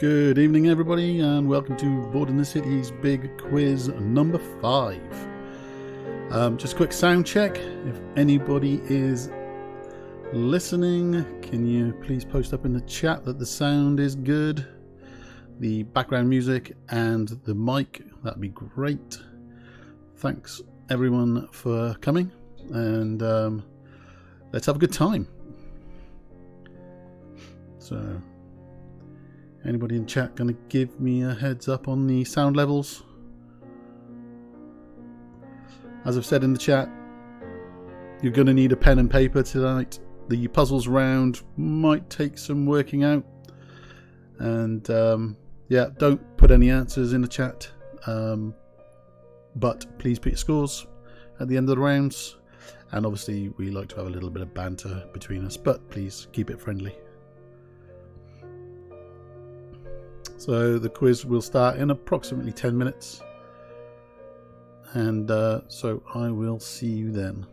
Good evening, everybody, and welcome to Board in the City's big quiz number 5. Just a quick sound check. If anybody is listening, can you please post up in the chat that the sound is good? The background music and the mic, that'd be great. Thanks everyone for coming, and let's have a good time. So, anybody in chat going to give me a heads up on the sound levels? As I've said in the chat, you're going to need a pen and paper tonight. The puzzles round might take some working out. And yeah, don't put any answers in the chat. But please put your scores at the end of the rounds. And obviously we like to have a little bit of banter between us, but please keep it friendly. So the quiz will start in approximately 10 minutes. And so I will see you then.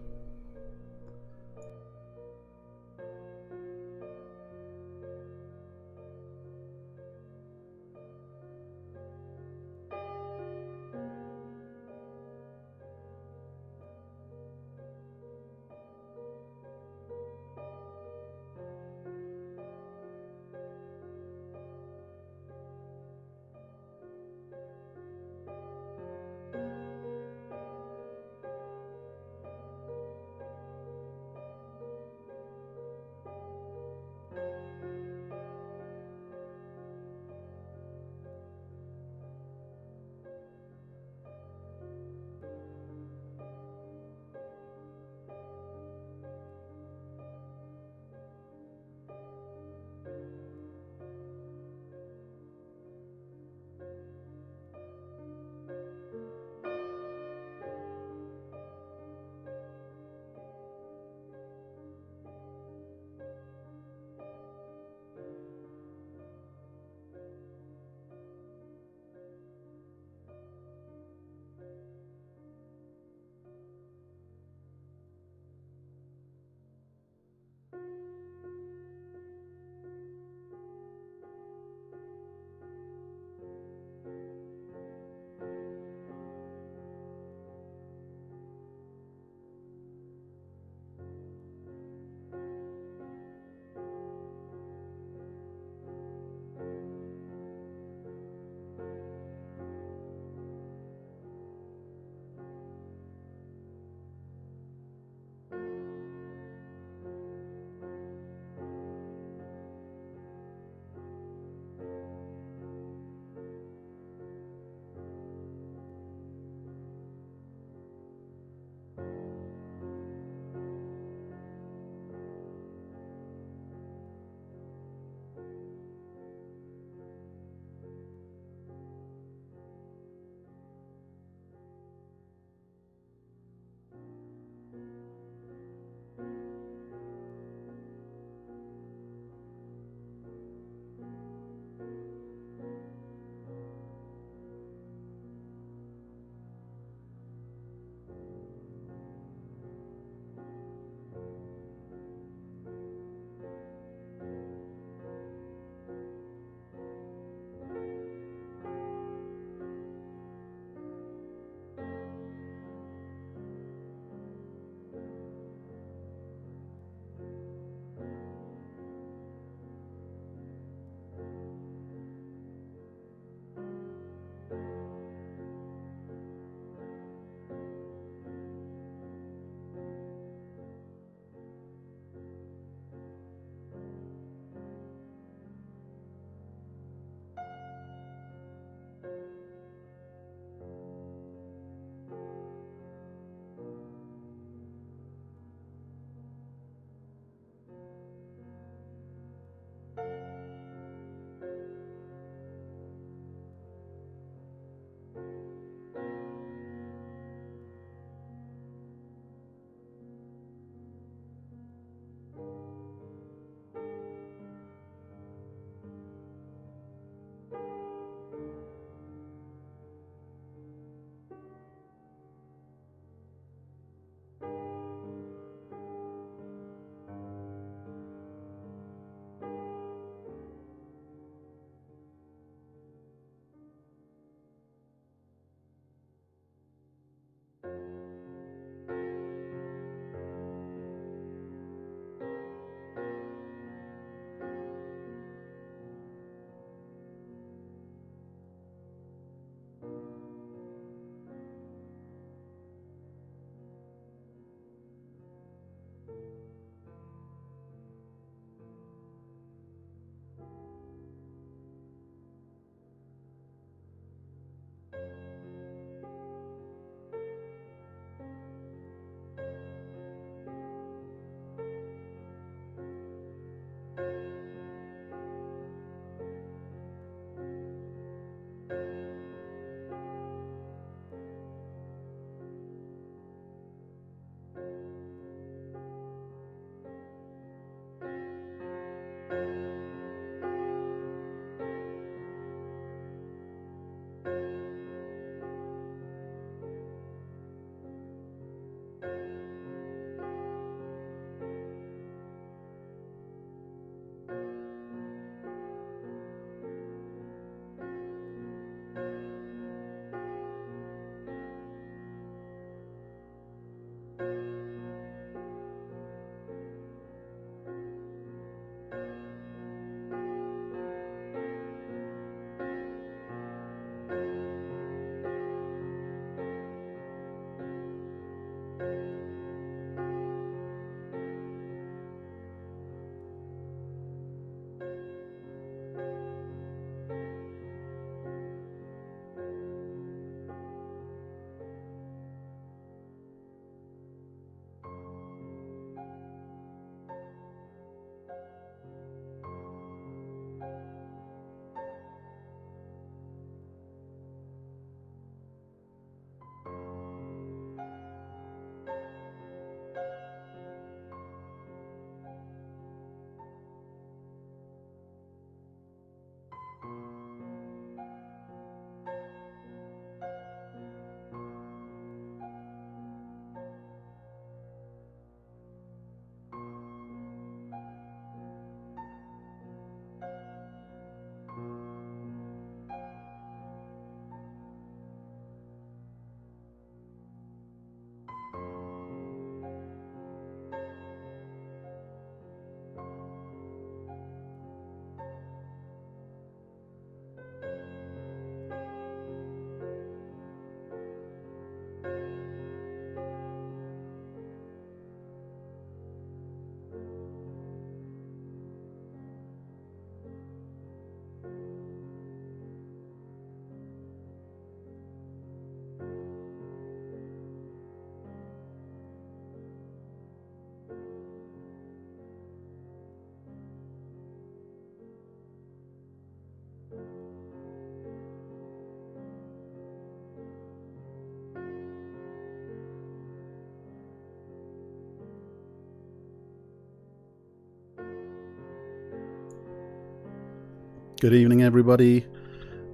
Good evening, everybody.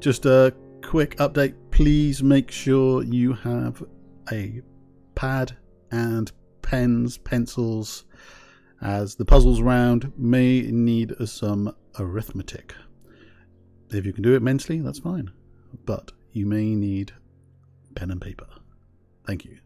Just a quick update. Please make sure you have a pad and pens, pencils, as the puzzles round may need some arithmetic. If you can do it mentally, that's fine, but you may need pen and paper. Thank you.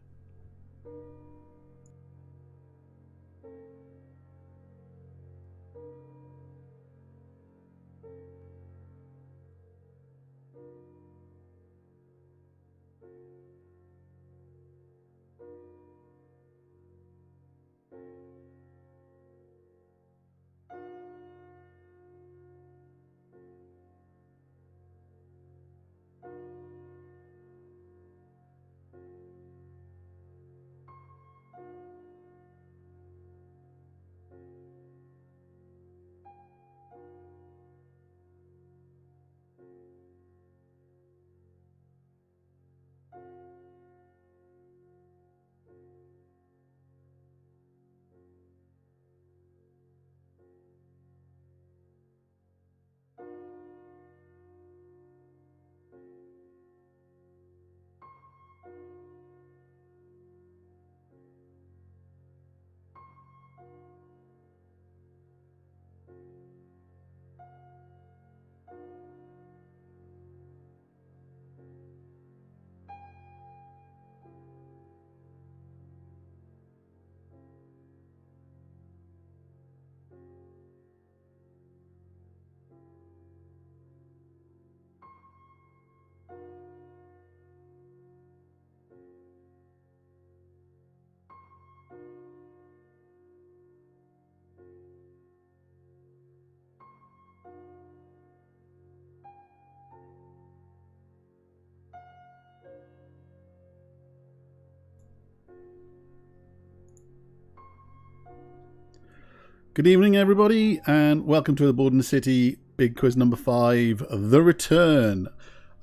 Good evening, everybody, and welcome to the Board in the City Big Quiz number 5, The Return.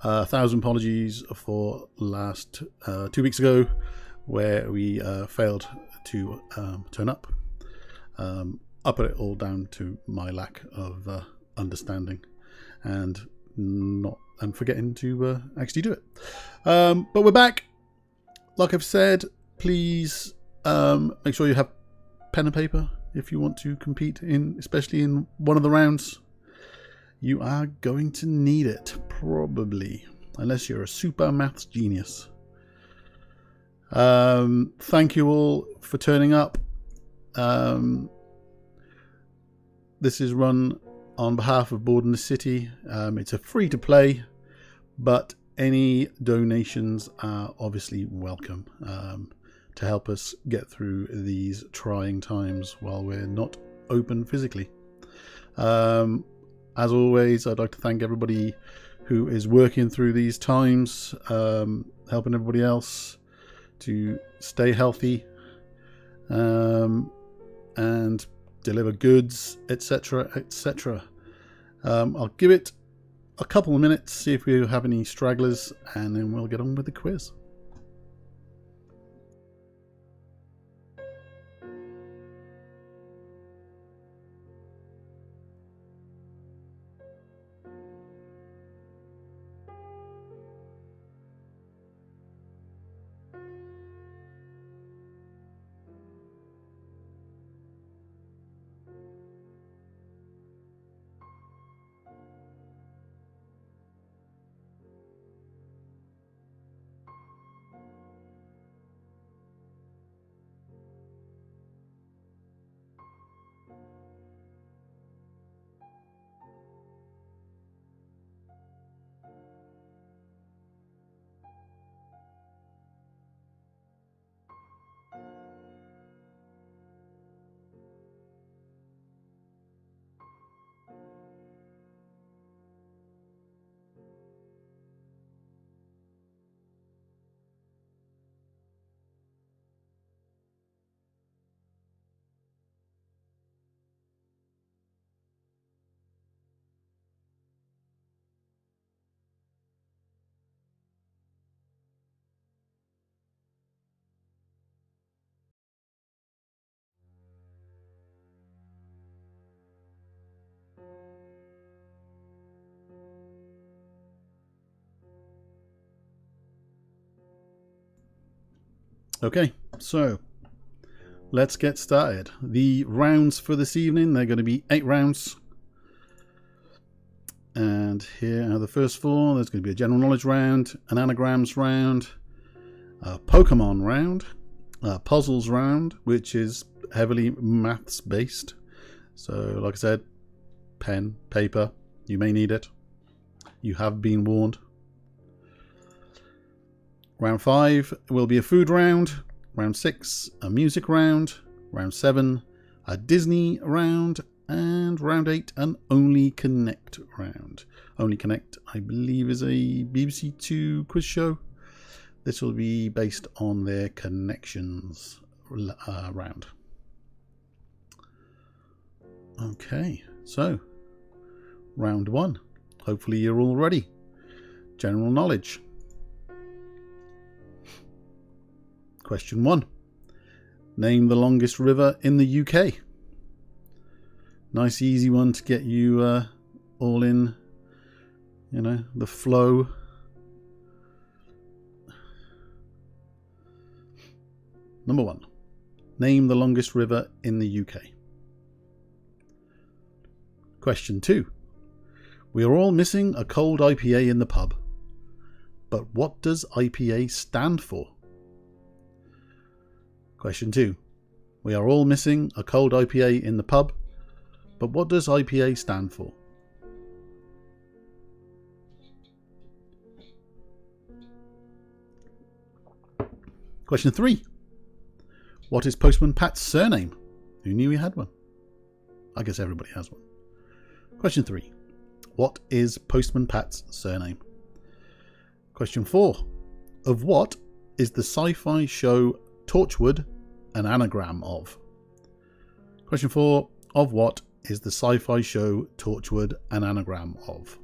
1,000 apologies for last 2 weeks ago, where we failed to turn up. I put it all down to my lack of understanding and forgetting to actually do it. But we're back. Like I've said, please make sure you have pen and paper if you want to compete especially in one of the rounds. You are going to need it, probably, unless you're a super maths genius. Thank you all for turning up. This is run on behalf of Board in the City. It's a free to play, but any donations are obviously welcome to help us get through these trying times while we're not open physically. As always, I'd like to thank everybody who is working through these times, helping everybody else to stay healthy and deliver goods, etc., etc. I'll give it a couple of minutes, see if we have any stragglers, and then we'll get on with the quiz. Okay, so let's get started. The rounds for this evening, they're going to be 8 rounds. And here are the first 4. There's going to be a general knowledge round, an anagrams round, a Pokemon round, a puzzles round, which is heavily maths based. So, like I said, pen, paper, you may need it. You have been warned. Round 5 will be a food round. Round 6, a music round. Round 7, a Disney round. And round 8, an Only Connect round. Only Connect, I believe, is a BBC Two quiz show. This will be based on their connections round. Okay, so round 1. Hopefully you're all ready. General knowledge. Question 1. Name the longest river in the UK. Nice easy one to get you all in, you know, the flow. Number 1. Name the longest river in the UK. Question 2. We are all missing a cold IPA in the pub. But what does IPA stand for? Question 2. We are all missing a cold IPA in the pub. But what does IPA stand for? Question 3. What is Postman Pat's surname? Who knew he had one? I guess everybody has one. Question 3. What is Postman Pat's surname? Question 4. Of what is the sci-fi show Torchwood an anagram of? Question 4. Of what is the sci-fi show Torchwood an anagram of?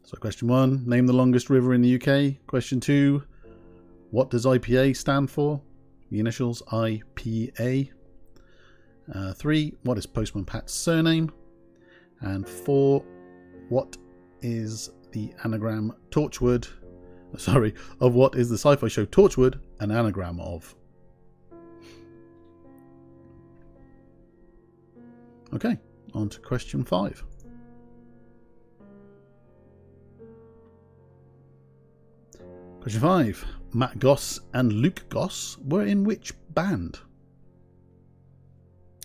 So question 1, name the longest river in the UK. Question 2, what does IPA stand for? the initials IPA. 3, what is Postman Pat's surname? And 4, what is the anagram Torchwood? Sorry, of what is the sci-fi show Torchwood an anagram of? Okay, on to question 5. Question 5. Matt Goss and Luke Goss were in which band?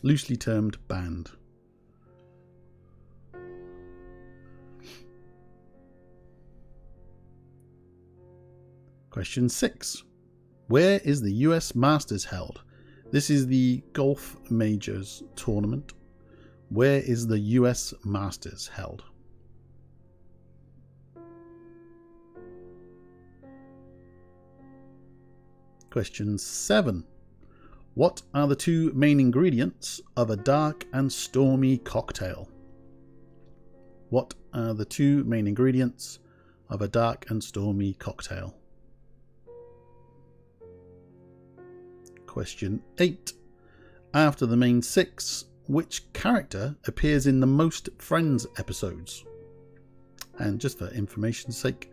Loosely termed band. Question 6. Where is the US Masters held? This is the golf majors tournament. Where is the US Masters held? Question 7. What are the 2 main ingredients of a dark and stormy cocktail? What are the 2 main ingredients of a dark and stormy cocktail? Question 8. After the main 6, which character appears in the most Friends episodes? And just for information's sake,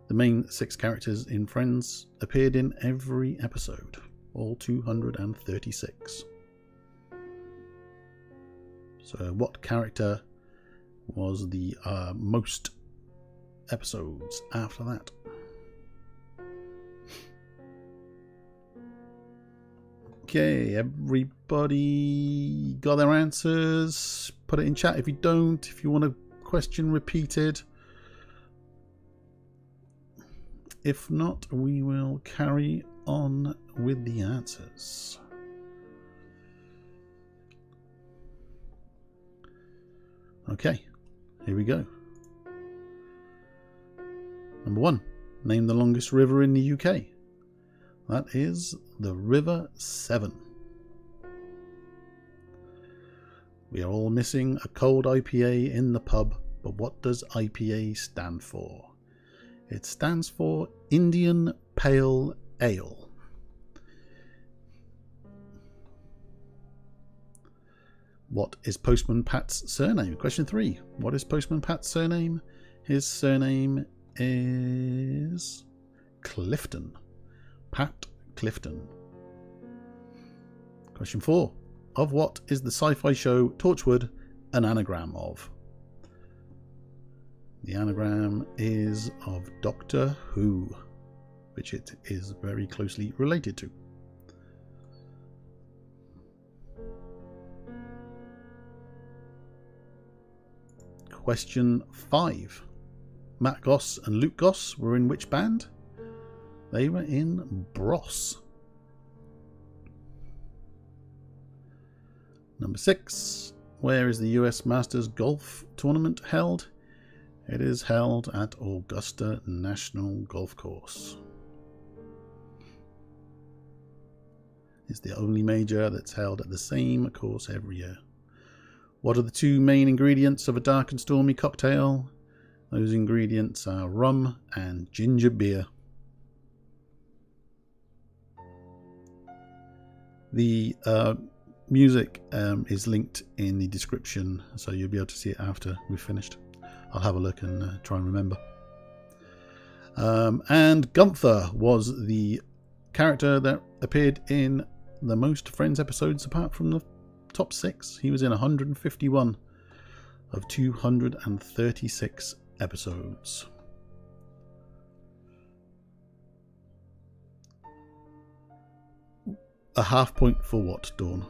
the main 6 characters in Friends appeared in every episode, all 236. So what character was the most episodes after that? Okay, everybody got their answers? Put it in chat if you don't, if you want a question repeated. If not, we will carry on with the answers. Okay, here we go. Number 1. Name the longest river in the UK. That is the River Severn. We are all missing a cold IPA in the pub, but what does IPA stand for? It stands for Indian Pale Ale. What is Postman Pat's surname? Question 3. What is Postman Pat's surname? His surname is Clifton. Pat Clifton. Question 4. Of what is the sci-fi show Torchwood an anagram of? The anagram is of Doctor Who, which it is very closely related to. Question 5. Matt Goss and Luke Goss were in which band? They were in Bros. Number 6. Where is the US Masters Golf Tournament held? It is held at Augusta National Golf Course. It's the only major that's held at the same course every year. What are the 2 main ingredients of a dark and stormy cocktail? Those ingredients are rum and ginger beer. The music is linked in the description, so you'll be able to see it after we've finished. I'll have a look and try and remember. And Gunther was the character that appeared in the most Friends episodes apart from the top 6. He was in 151 of 236 episodes. A half point for what, Dawn?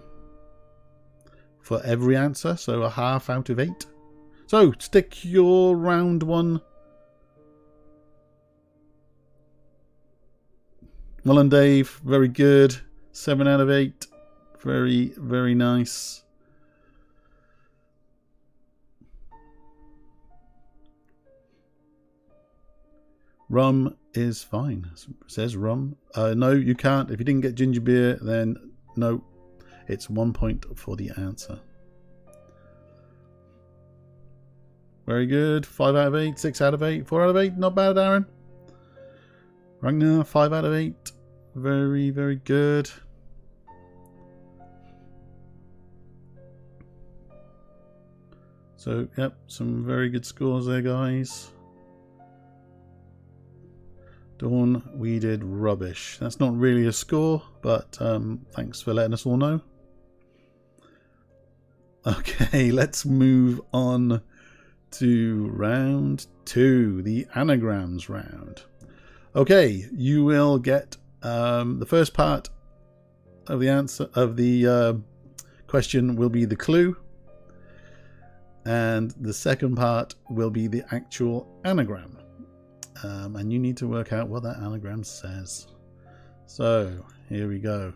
For every answer, so a half out of 8. So, stick your round 1. Well done, Dave. Very good. 7 out of 8. Very, very nice. Rum is fine. It says rum. No, you can't. If you didn't get ginger beer, then no. It's 1 point for the answer. Very good. 5 out of 8. 6 out of 8. 4 out of 8. Not bad, Aaron. Ragnar, 5 out of 8. Very, very good. So, yep, some very good scores there, guys. Dawn, we did rubbish. That's not really a score, but thanks for letting us all know. Okay, let's move on to round 2, the anagrams round. Okay, you will get the first part of the answer of the question will be the clue, and the second part will be the actual anagram. And you need to work out what that anagram says. So here we go.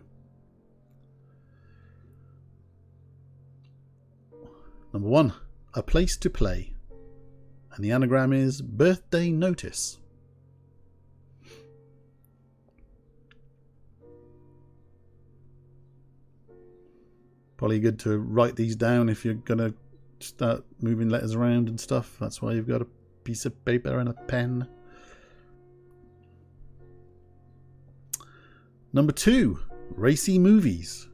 Number 1, a place to play. And the anagram is birthday notice. Probably good to write these down if you're going to start moving letters around and stuff. That's why you've got a piece of paper and a pen. Number 2, racy movies.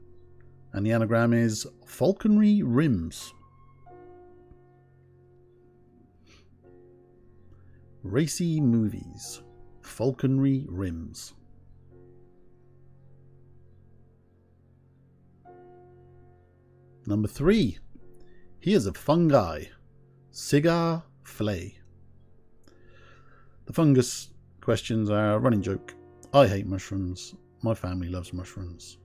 And the anagram is falconry rims. Racy movies, falconry rims. Number 3, here's a fungi, cigar flay. The fungus questions are a running joke. I hate mushrooms. My family loves mushrooms.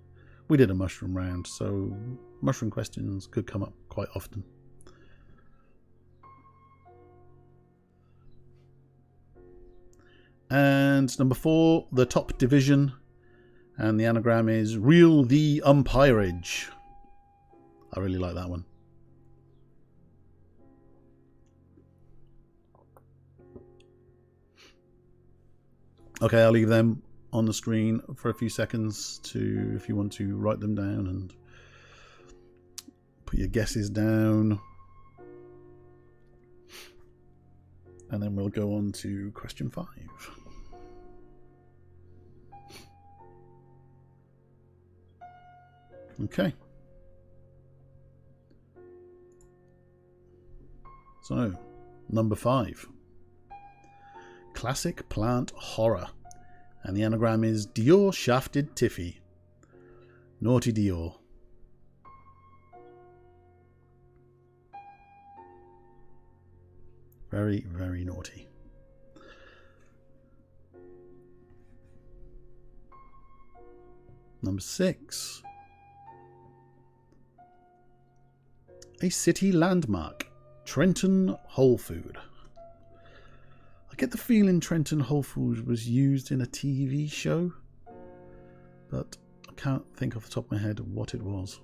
We did a mushroom round, so mushroom questions could come up quite often. And number 4, the top division, and the anagram is reel the umpirage. I really like that one. Okay, I'll leave them on the screen for a few seconds to, if you want to write them down and put your guesses down. And then we'll go on to question 5. Okay. So, number 5. Classic plant horror. And the anagram is Dior shafted Tiffy. Naughty Dior. Very, very naughty. Number 6. A city landmark. Trenton Whole Food. I get the feeling Trenton Whole Food was used in a TV show, but I can't think off the top of my head what it was.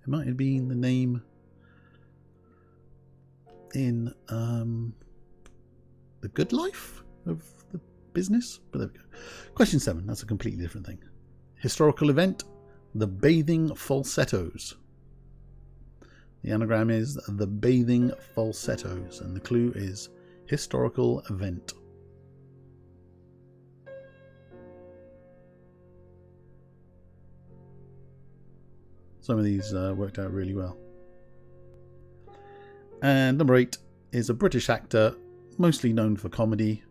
It might have been the name in The Good Life of the business, but there we go. Question 7, that's a completely different thing. Historical event, the bathing falsettos. The anagram is the bathing falsettos, and the clue is historical event. Some of these worked out really well. And number 8 is a British actor, mostly known for comedy,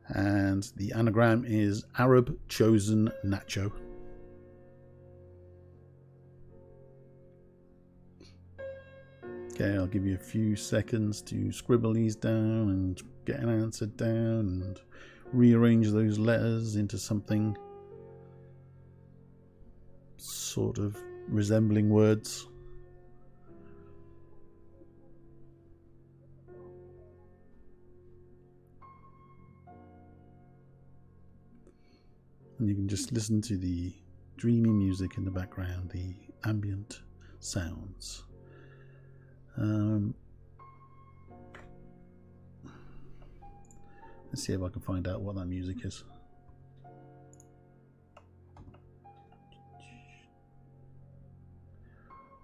and the anagram is Arab chosen nacho. Okay, I'll give you a few seconds to scribble these down and get an answer down and rearrange those letters into something sort of resembling words. And you can just listen to the dreamy music in the background, the ambient sounds. Let's see if I can find out what that music is.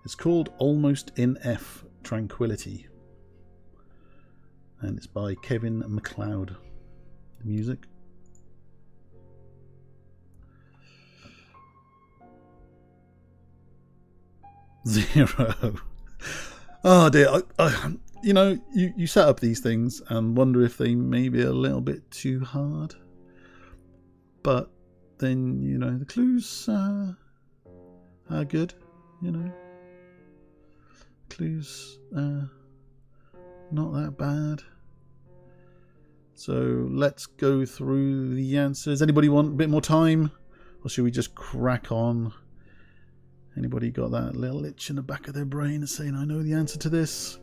It's called Almost in F, Tranquility. And it's by Kevin MacLeod. The music. Zero. Oh dear, you know, you set up these things and wonder if they may be a little bit too hard. But then, you know, the clues are good, you know. Clues not that bad. So let's go through the answers. Anybody want a bit more time? Or should we just crack on? Anybody got that little itch in the back of their brain saying, I know the answer to this?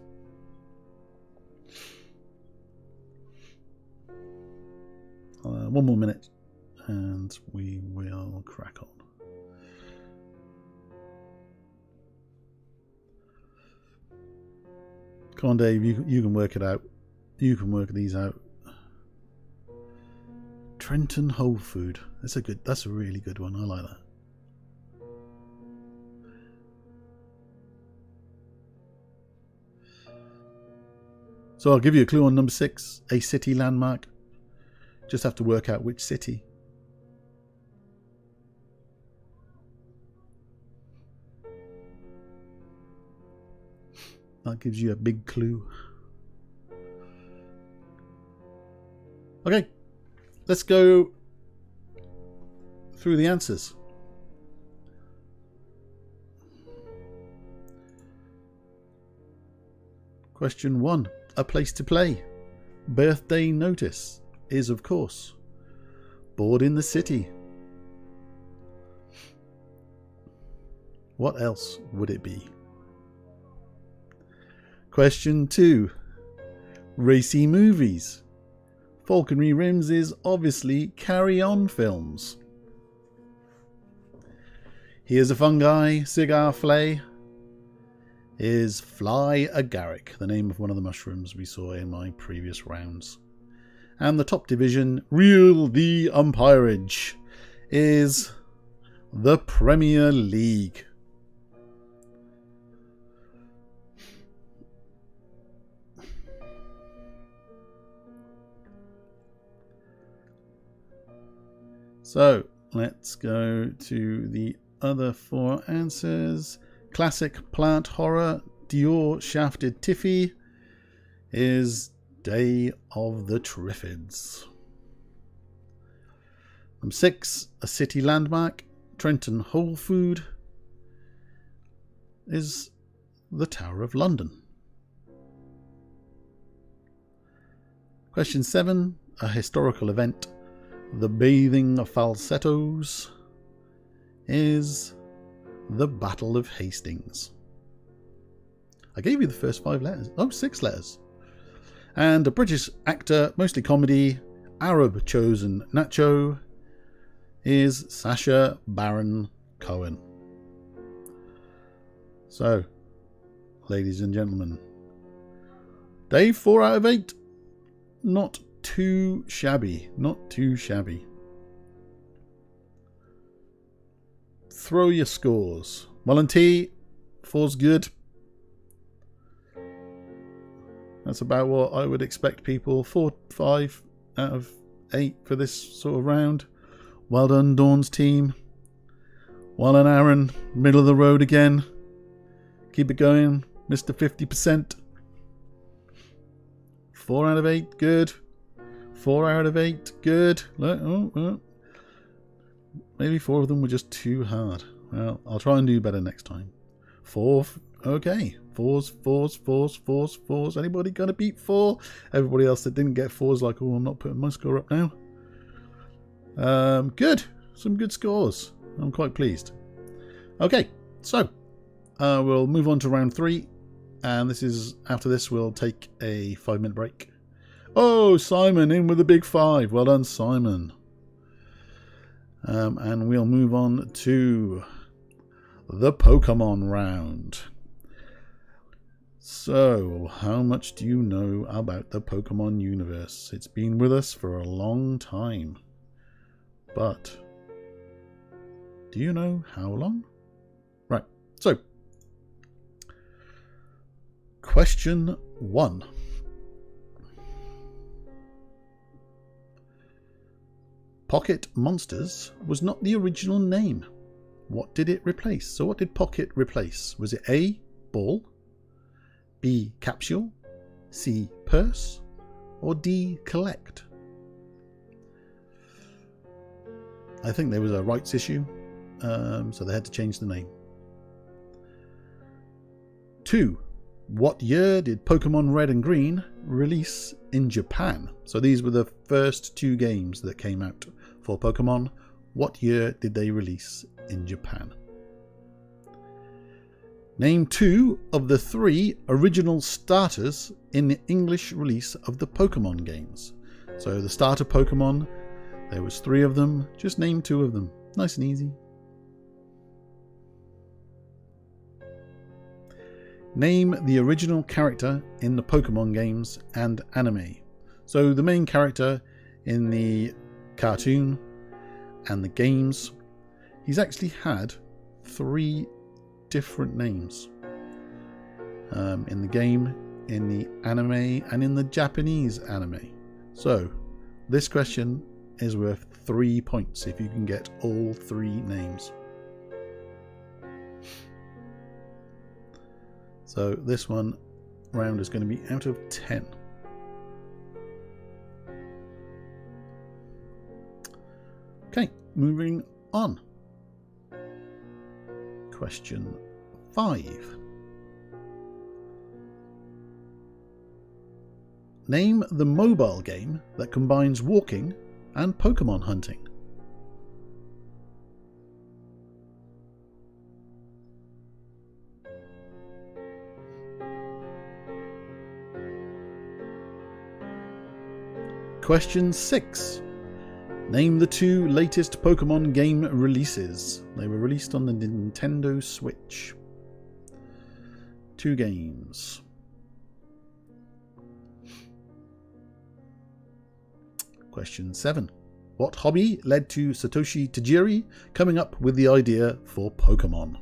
One more minute and we will crack on. Come on, Dave, you can work it out. You can work these out. Trenton Whole Food. That's a really good one. I like that. So I'll give you a clue on number 6, a city landmark. Just have to work out which city. That gives you a big clue. Okay, let's go through the answers. Question 1. A place to play. Birthday notice is, of course, bored in the city. What else would it be? Question 2. Racy movies. Falconry Rims is obviously Carry On films. Here's a fungi, cigar flay. Is fly agaric, the name of one of the mushrooms we saw in my previous rounds. And the top division, Reel the Umpirage, is the Premier League. So let's go to the other 4 answers. Classic plant horror, Dior shafted Tiffy, is Day of the Triffids. Number 6, a city landmark, Trenton Whole Food, is the Tower of London. Question 7, a historical event, the Bathing of Falsettos, is the Battle of Hastings. I gave you the first 5 letters. Oh, 6 letters. And a British actor, mostly comedy, Arab chosen Nacho, is Sacha Baron Cohen. So, ladies and gentlemen, Dave, 4 out of 8. Not too shabby. Not too shabby. Throw your scores. Well, and T, 4's good. That's about what I would expect people. 4, 5 out of 8 for this sort of round. Well done, Dawn's team. Well done, Aaron. Middle of the road again. Keep it going, Mr. 50%. 4 out of 8, good. 4 out of 8, good. Maybe 4 of them were just too hard. Well, I'll try and do better next time. 4, okay. 4s, 4s, 4s, 4s, 4s. Anybody gonna beat 4? Everybody else that didn't get 4s like, oh, I'm not putting my score up now. Good. Some good scores. I'm quite pleased. Okay, so we'll move on to round 3. And after this, we'll take a 5-minute break. Oh, Simon in with a big 5. Well done, Simon. And we'll move on to the Pokemon round. So, how much do you know about the Pokemon universe? It's been with us for a long time. But, do you know how long? Right, so, question 1. Pocket Monsters was not the original name. What did it replace? So what did Pocket replace? Was it A, ball, B. Capsule, C. Purse, or D. Collect? I think there was a rights issue, so they had to change the name. 2. What year did Pokemon Red and Green release in Japan? So these were the first 2 games that came out for Pokemon. What year did they release in Japan? Name 2 of the 3 original starters in the English release of the Pokemon games. So the starter Pokemon, there was 3 of them. Just name 2 of them. Nice and easy. Name the original character in the Pokemon games and anime. So the main character in the cartoon and the games, he's actually had 3 different names. In the game, in the anime, and in the Japanese anime. So this question is worth 3 points if you can get all 3 names. So this one round is going to be out of 10. Okay, moving on. Question 5. Name the mobile game that combines walking and Pokemon hunting. Question 6. Name the 2 latest Pokemon game releases. They were released on the Nintendo Switch. 2 games. Question 7. What hobby led to Satoshi Tajiri coming up with the idea for Pokemon?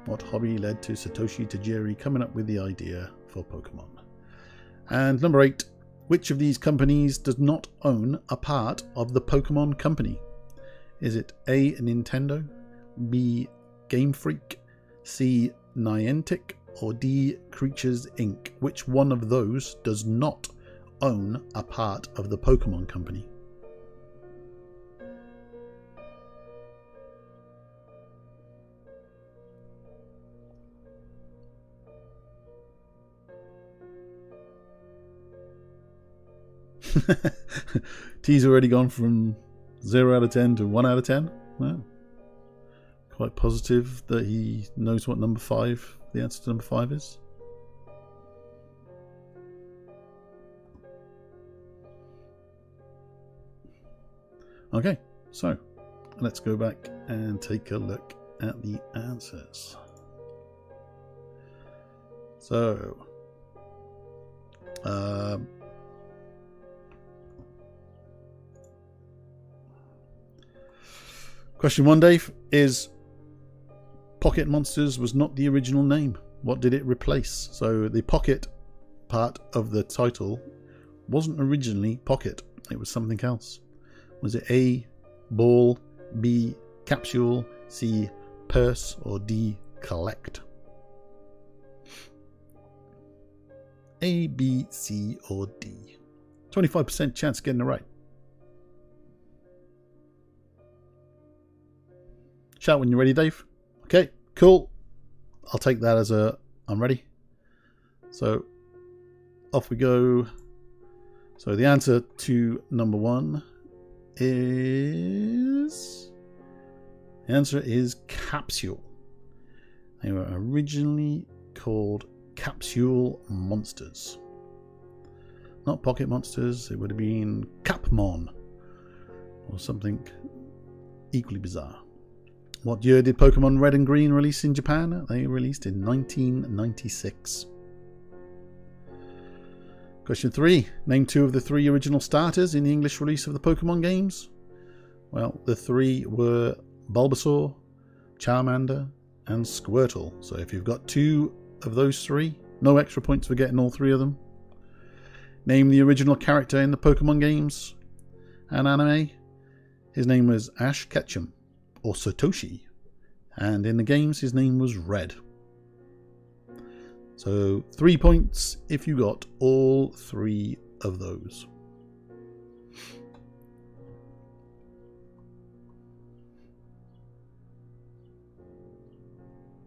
What hobby led to Satoshi Tajiri coming up with the idea for Pokemon? And number 8. Which of these companies does not own a part of the Pokemon Company? Is it A. Nintendo, B. Game Freak, C. Niantic, or D. Creatures Inc.? Which one of those does not own a part of the Pokemon Company? T's already gone from 0 out of 10 to 1 out of 10. Wow. Quite positive that he knows what number 5, the answer to number 5 is. Okay, so let's go back and take a look at the answers. So, question 1, Dave, is Pocket Monsters was not the original name. What did it replace? So the Pocket part of the title wasn't originally Pocket. It was something else. Was it A, Ball, B, Capsule, C, Purse, or D, Collect? A, B, C, or D? 25% chance of getting it right. Shout when you're ready, Dave. Okay, cool. I'll take that as a I'm ready. So off we go. So the answer to number 1 is... the answer is Capsule. They were originally called Capsule Monsters. Not Pocket Monsters. It would have been Capmon or something equally bizarre. What year did Pokemon Red and Green release in Japan? They released in 1996. Question 3. Name 2 of the 3 original starters in the English release of the Pokemon games. Well, the 3 were Bulbasaur, Charmander, and Squirtle. So if you've got 2 of those 3, no extra points for getting all 3 of them. Name the original character in the Pokemon games and anime. his name was Ash Ketchum, or Satoshi. And in the games, his name was Red. So 3 points if you got all 3 of those.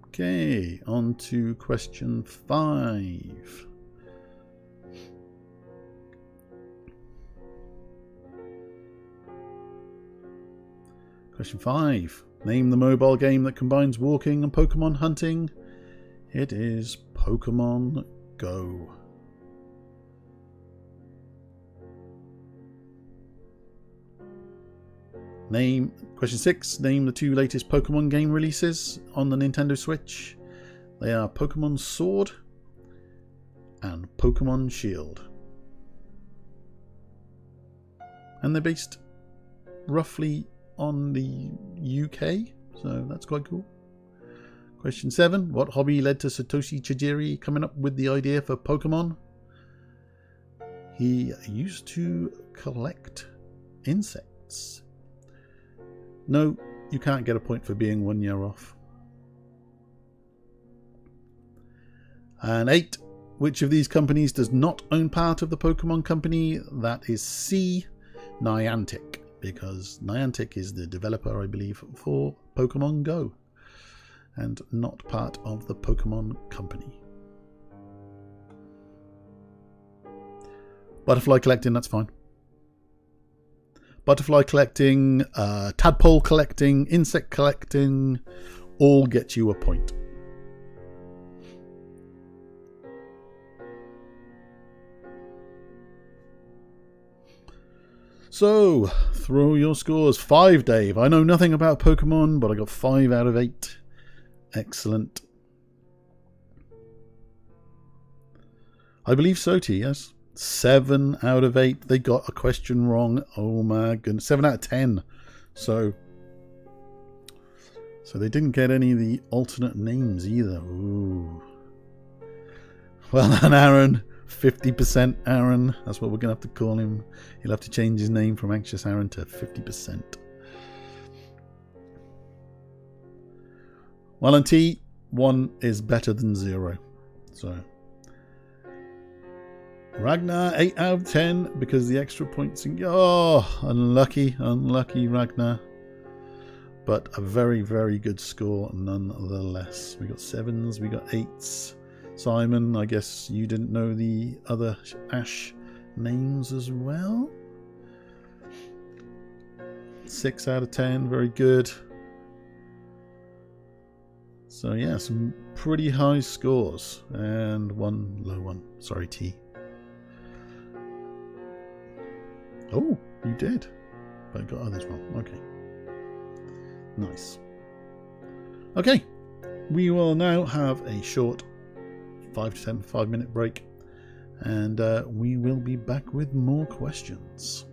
Okay, on to question 5. Question 5. Name the mobile game that combines walking and Pokemon hunting. It is Pokemon Go. Question 6. Name the 2 latest Pokemon game releases on the Nintendo Switch. They are Pokemon Sword and Pokemon Shield. And they're based roughly on the UK, so that's quite cool. Question 7. What hobby led to Satoshi Tajiri coming up with the idea for Pokemon? He used to collect insects. No, you can't get a point for being 1 year off. And 8. Which of these companies does not own part of the Pokemon Company? That is C, Niantic, because Niantic is the developer, I believe, for Pokemon Go, and not part of the Pokemon Company. Butterfly collecting, that's fine. Butterfly collecting, tadpole collecting, insect collecting, all get you a point. So, throw your scores. 5, Dave. I know nothing about Pokemon, but I got 5 out of 8. Excellent. I believe so, T, yes. 7 out of 8. They got a question wrong. Oh my goodness. 7 out of 10. So they didn't get any of the alternate names either. Ooh. Well done, Aaron. 50% Aaron. That's what we're going to have to call him. He'll have to change his name from Anxious Aaron to 50%. Well, and T, 1 is better than 0. So Ragnar, 8 out of 10 because the extra points. Oh, unlucky Ragnar. But a very, very good score nonetheless. We got 7s, we got 8s. Simon, I guess you didn't know the other Ash names as well. 6 out of 10, very good. So yeah, some pretty high scores. And 1 low one. Sorry, T. Oh, you did. But I got others wrong. Okay. Nice. Okay. We will now have a short 5-minute break, and we will be back with more questions.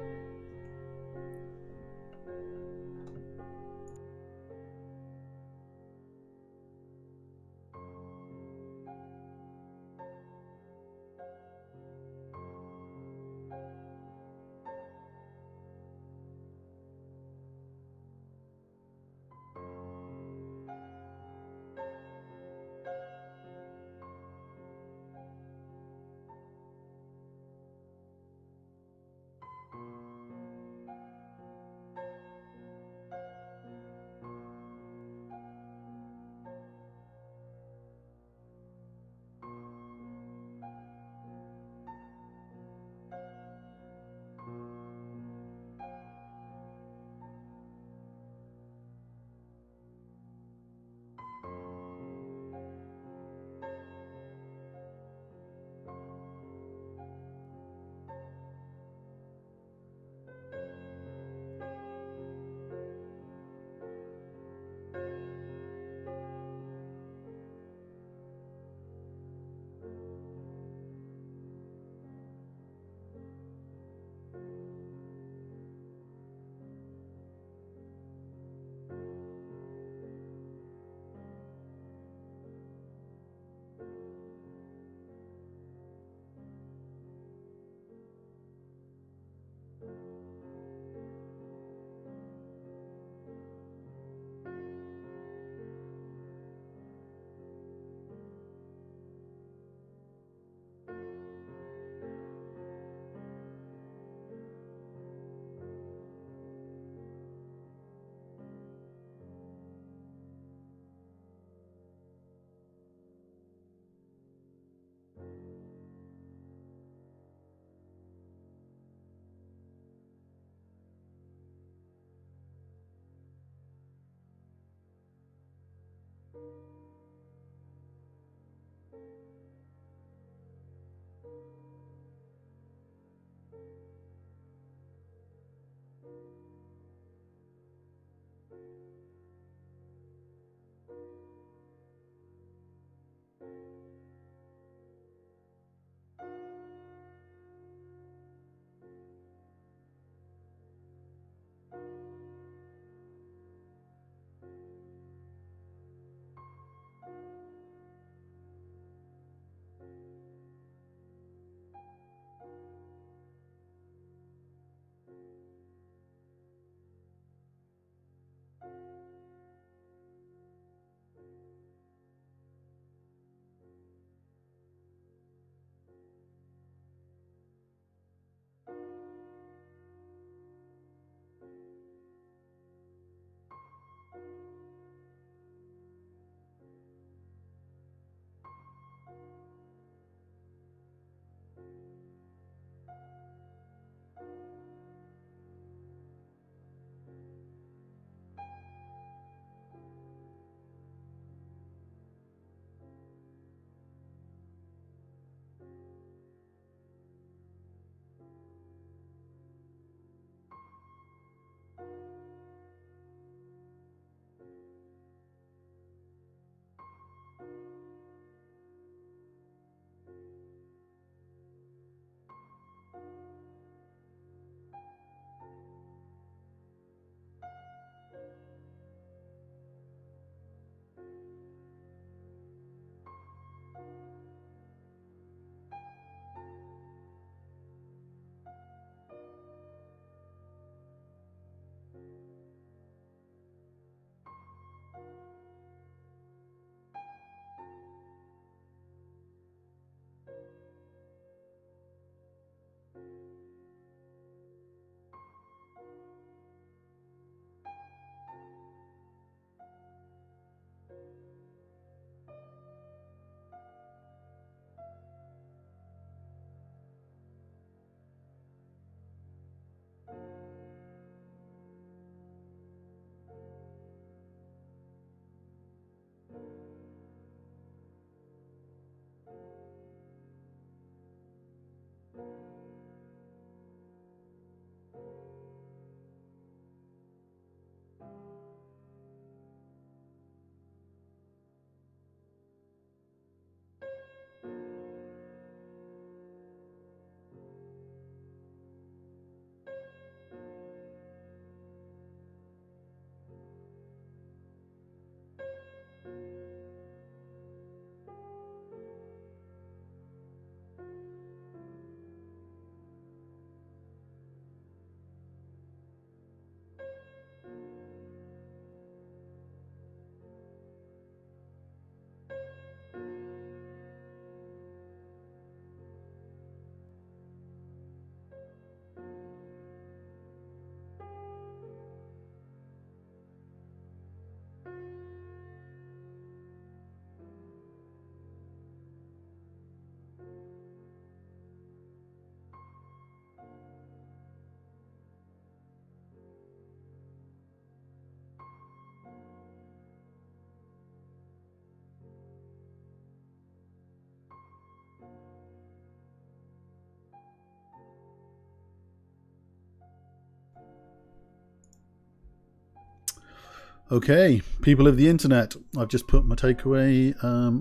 Okay, people of the internet, I've just put my takeaway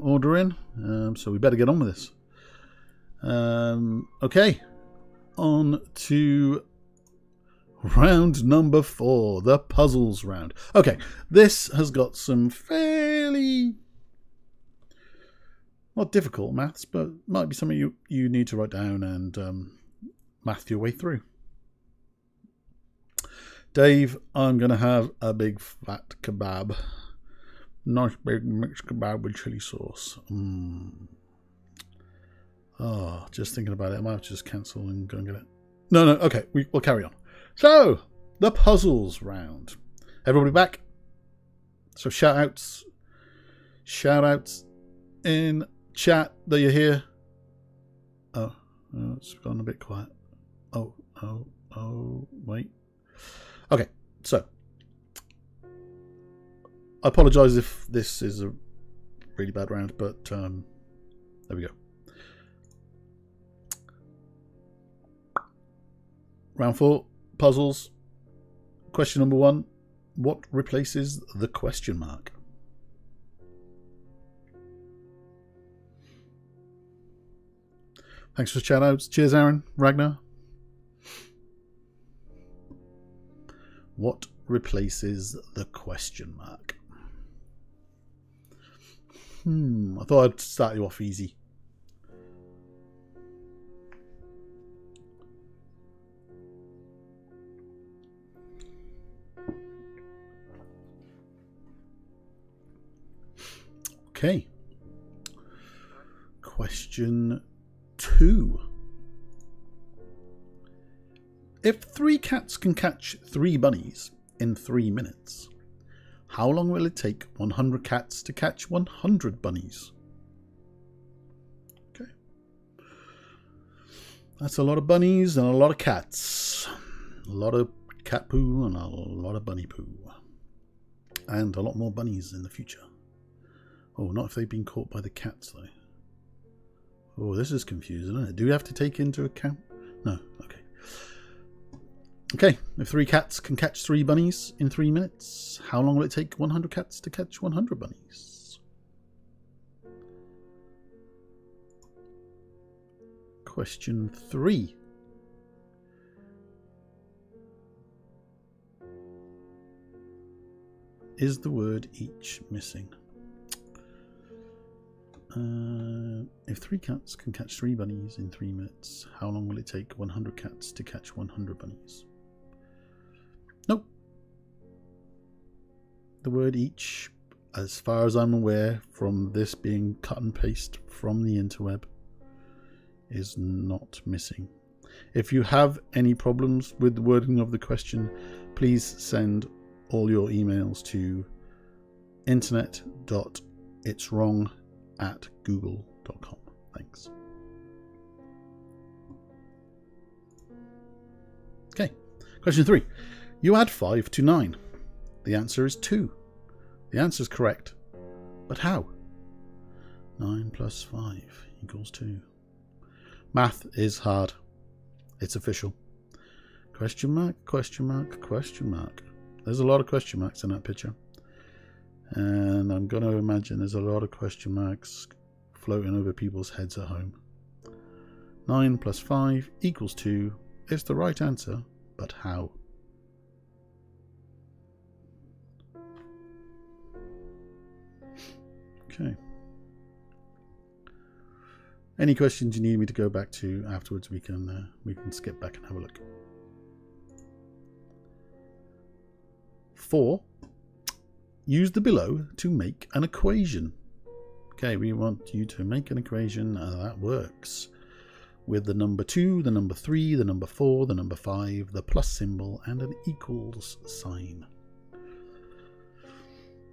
order in, so we better get on with this. Okay, on to round number 4, the puzzles round. Okay, this has got some fairly, not difficult maths, but might be something you need to write down and math your way through. Dave, I'm going to have a big fat kebab. Nice big mixed kebab with chili sauce. Oh, just thinking about it. I might have to just cancel and go and get it. No, okay, we'll carry on. So, the puzzles round. Everybody back? So shout outs in chat that you're here. Oh, it's gone a bit quiet. Oh, wait. Okay, so I apologise if this is really bad round, but there we go. Round 4, puzzles. Question number 1. What replaces the question mark? Thanks for the shout outs. Cheers, Aaron. Ragnar. What replaces the question mark? I thought I'd start you off easy. Okay. Question 2. If 3 cats can catch 3 bunnies in 3 minutes, how long will it take 100 cats to catch 100 bunnies? Okay. That's a lot of bunnies and a lot of cats. A lot of cat poo and a lot of bunny poo. And a lot more bunnies in the future. Oh, not if they've been caught by the cats, though. Oh, this is confusing, isn't it? Do we have to take into account? No, okay. Okay, if 3 cats can catch 3 bunnies in 3 minutes, how long will it take 100 cats to catch 100 bunnies? Question 3. Is the word each missing? If 3 cats can catch 3 bunnies in 3 minutes, how long will it take 100 cats to catch 100 bunnies? Nope. The word each, as far as I'm aware, from this being cut and paste from the interweb, is not missing. If you have any problems with the wording of the question, please send all your emails to internet.itswrong@google.com. Thanks. Okay, question 3. You add 5 to 9. The answer is 2. The answer is correct, but how? 9 plus 5 equals 2. Math is hard. It's official. Question mark, question mark, question mark. There's a lot of question marks in that picture. And I'm going to imagine there's a lot of question marks floating over people's heads at home. 9 plus 5 equals 2 is the right answer, but how? Okay. Any questions you need me to go back to afterwards, we can skip back and have a look. 4. Use the below to make an equation. Okay, we want you to make an equation that works with the number 2, the number 3, the number 4, the number 5, the plus symbol, and an equals sign.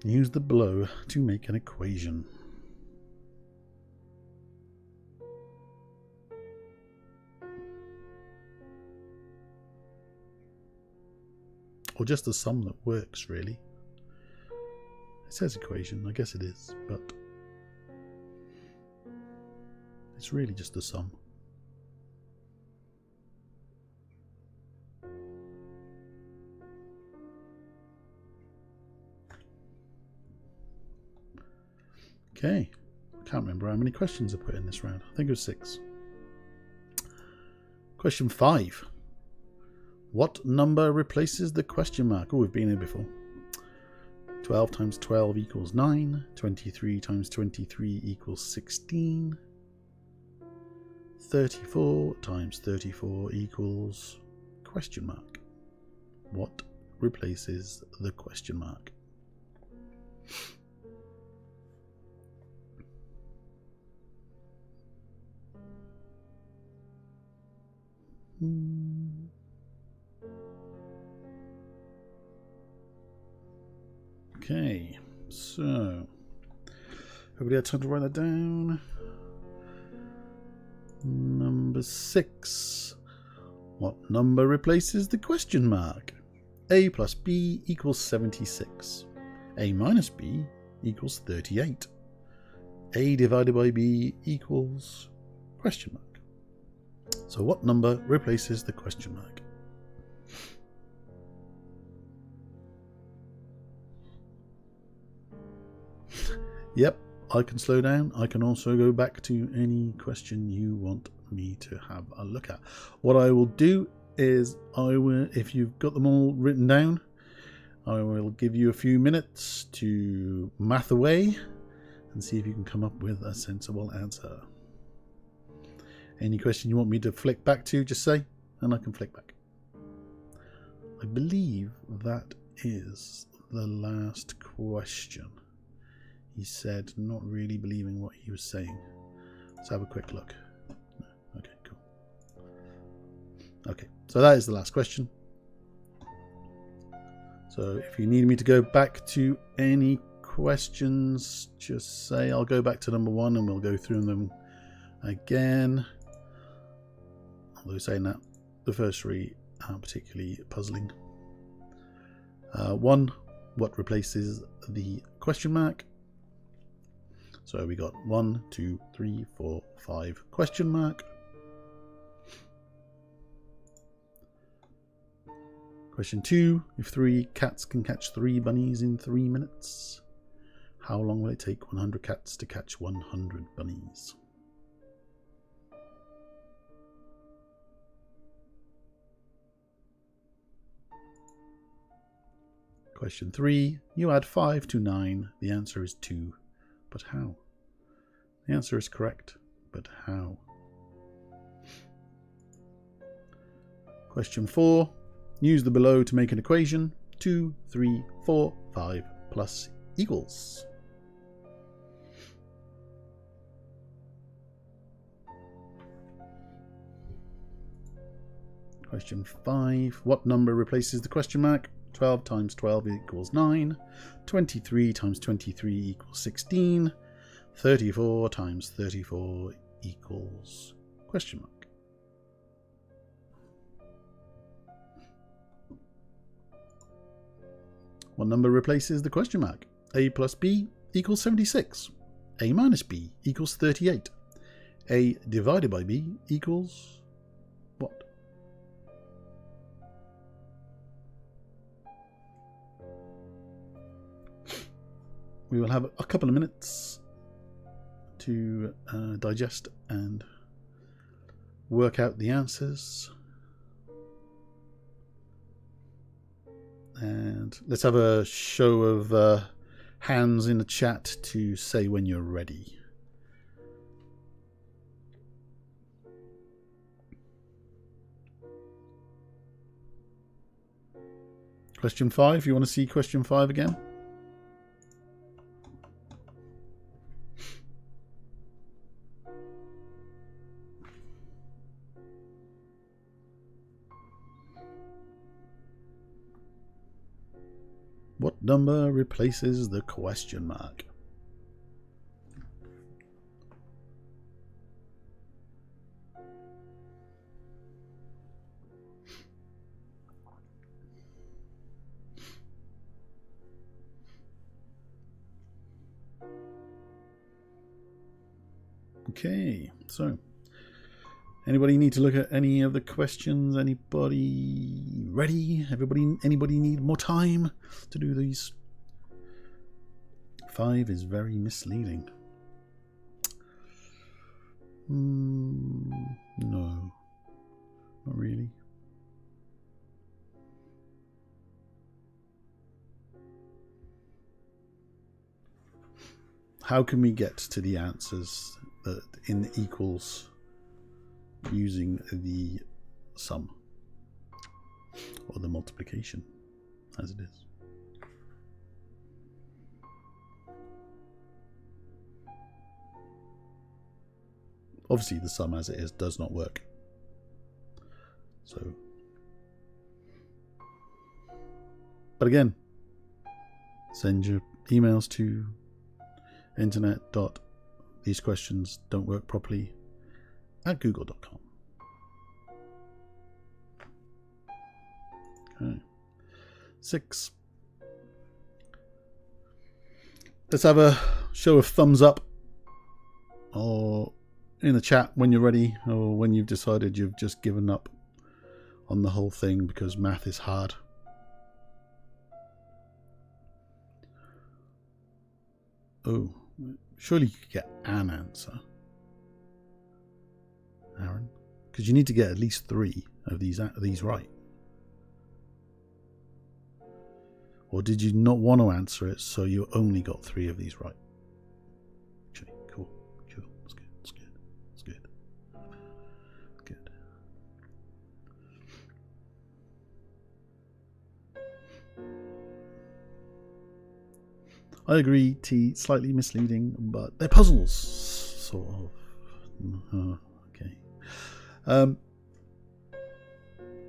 Use the below to make an equation. Or just the sum that works, really. It says equation, I guess it is, but it's really just the sum. Okay, I can't remember how many questions I put in this round. I think it was 6. Question 5. What number replaces the question mark? Oh, we've been here before. 12 times 12 equals 9. 23 times 23 equals 16. 34 times 34 equals question mark. What replaces the question mark? Okay, so everybody had time to write that down. Number 6. What number replaces the question mark? A plus B equals 76. A minus B equals 38. A divided by B equals question mark. So what number replaces the question mark? Yep, I can slow down. I can also go back to any question you want me to have a look at. What I will do is if you've got them all written down, I will give you a few minutes to math away and see if you can come up with a sensible answer. Any question you want me to flick back to, just say, and I can flick back. I believe that is the last question. He said, not really believing what he was saying. Let's have a quick look. Okay, cool. Okay, so that is the last question. So if you need me to go back to any questions, just say. I'll go back to number 1 and we'll go through them again. Although saying that, the first 3 aren't particularly puzzling. 1, what replaces the question mark? So we got 1, 2, 3, 4, 5 question mark. Question 2, if 3 cats can catch 3 bunnies in 3 minutes, how long will it take 100 cats to catch 100 bunnies? Question 3, you add 5 to 9, the answer is 2. But how? The answer is correct, but how? Question 4. Use the below to make an equation. 2, 3, 4, 5 plus equals. Question 5. What number replaces the question mark? 12 times 12 equals 9. 23 times 23 equals 16. 34 times 34 equals question mark. What number replaces the question mark? A plus B equals 76. A minus B equals 38. A divided by B equals what? We will have a couple of minutes to digest and work out the answers. And let's have a show of hands in the chat to say when you're ready. Question 5, you want to see question 5 again? What number replaces the question mark? Okay, so anybody need to look at any of the questions? Anybody ready? Anybody need more time to do these? 5 is very misleading. No, not really. How can we get to the answers in the equals using the sum or the multiplication as it is? Obviously the sum as it is does not work. So, but again, send your emails to internet.thesequestionsdon'tworkproperly@google.com. Okay. 6. Let's have a show of thumbs up or in the chat when you're ready, or when you've decided you've just given up on the whole thing because math is hard. Oh, surely you could get an answer, Aaron, because you need to get at least 3 of these right. Or did you not want to answer it, so you only got 3 of these right? Okay, cool. That's good. That's good. Good. I agree, T, slightly misleading, but they're puzzles, sort of. Okay.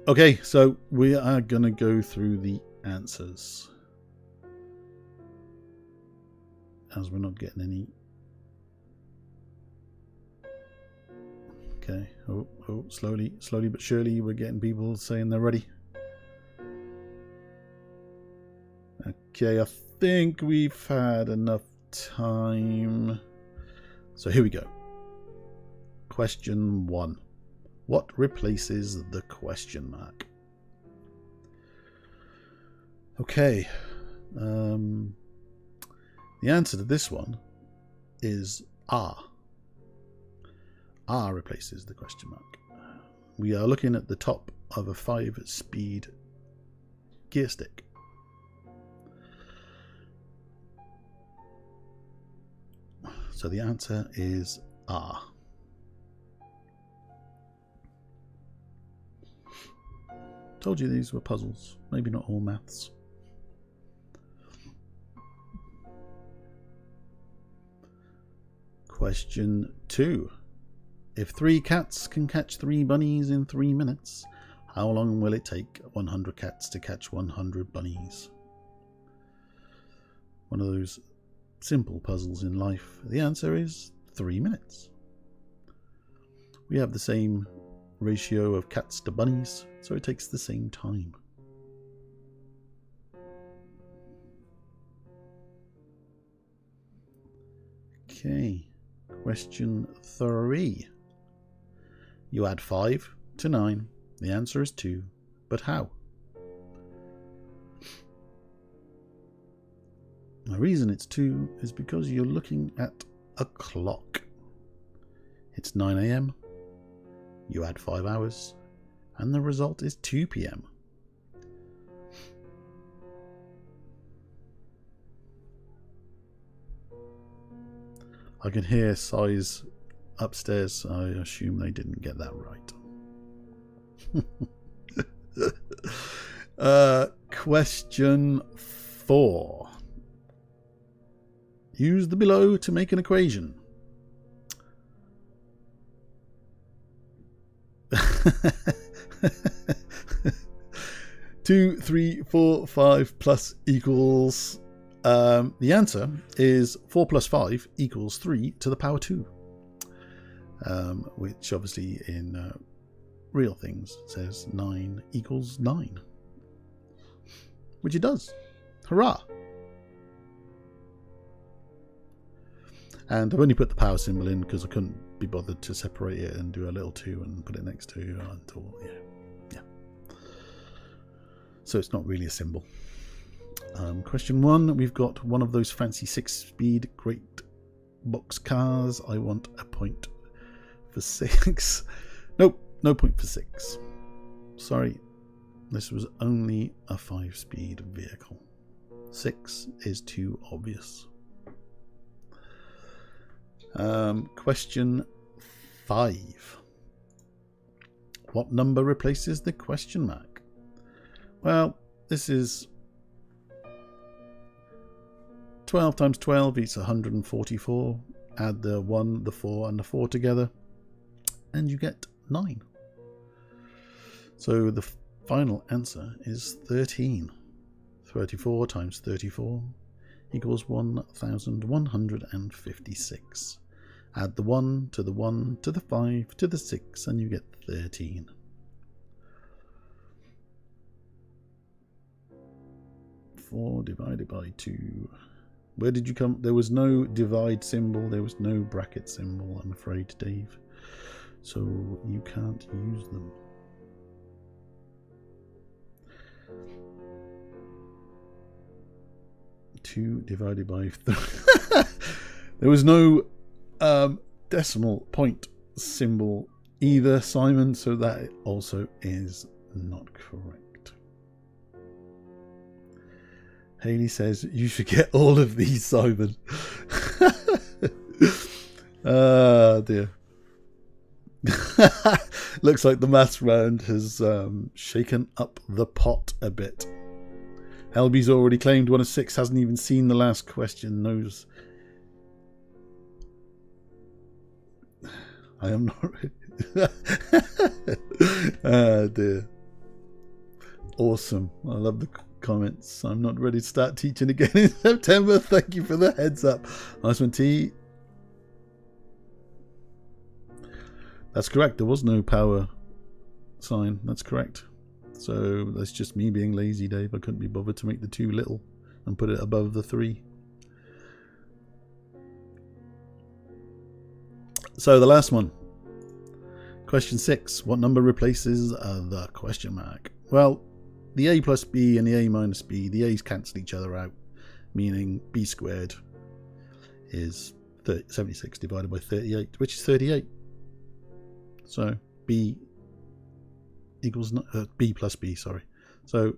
Okay, so we are going to go through the answers, as we're not getting any. Okay. Oh, slowly but surely we're getting people saying they're ready. Okay, I think we've had enough time. So here we go. Question 1. What replaces the question mark? Okay. The answer to this one is R. R replaces the question mark. We are looking at the top of a 5-speed gear stick. So the answer is R. Told you these were puzzles, maybe not all maths. Question 2. If 3 cats can catch 3 bunnies in 3 minutes, how long will it take 100 cats to catch 100 bunnies? One of those simple puzzles in life. The answer is 3 minutes. We have the same ratio of cats to bunnies, so it takes the same time. Okay, question 3. You add 5 to 9. The answer is 2, but how? The reason it's 2 is because you're looking at a clock. It's 9 AM. You add 5 hours, and the result is 2 PM. I can hear sighs upstairs. I assume they didn't get that right. Question 4. Use the below to make an equation. 2, 3, 4, 5 plus equals. The answer is 4 plus 5 equals 3 to the power 2, which obviously in real things says 9 equals 9, which it does. Hurrah! And I've only put the power symbol in because I couldn't be bothered to separate it and do a little 2 and put it next to until yeah. So it's not really a symbol. Question 1. We've got one of those fancy 6-speed great box cars. I want a point for 6. Nope, no point for 6. Sorry, this was only a 5-speed vehicle. 6 is too obvious. Question 5. What number replaces the question mark? Well, this is 12 times 12 equals 144. Add the 1, the 4 and the 4 together and you get 9. So the final answer is 13. 34 times 34 equals 1156. Add the 1 to the 1 to the 5 to the 6 and you get 13. Four divided by 2 Where did you come? There was no divide symbol. There was no bracket symbol, I'm afraid, Dave. So you can't use them. Two divided by 3. There was no decimal point symbol either, Simon, so that also is not correct. Haley says you should get all of these, Simon. Ah, dear. Looks like the maths round has shaken up the pot a bit. Helby's already claimed 1 of 6, hasn't even seen the last question, knows. I am not ready. Ah, dear. Awesome. I love the comments. I'm not ready to start teaching again in September. Thank you for the heads up. Nice one, T. That's correct. There was no power sign. That's correct. So that's just me being lazy, Dave. I couldn't be bothered to make the 2 little and put it above the 3. So the last one. Question 6. What number replaces the question mark? Well, the a plus b and the a minus b, the a's cancel each other out, meaning b squared is 76 divided by 38, which is 38. So b equals b plus b, sorry. So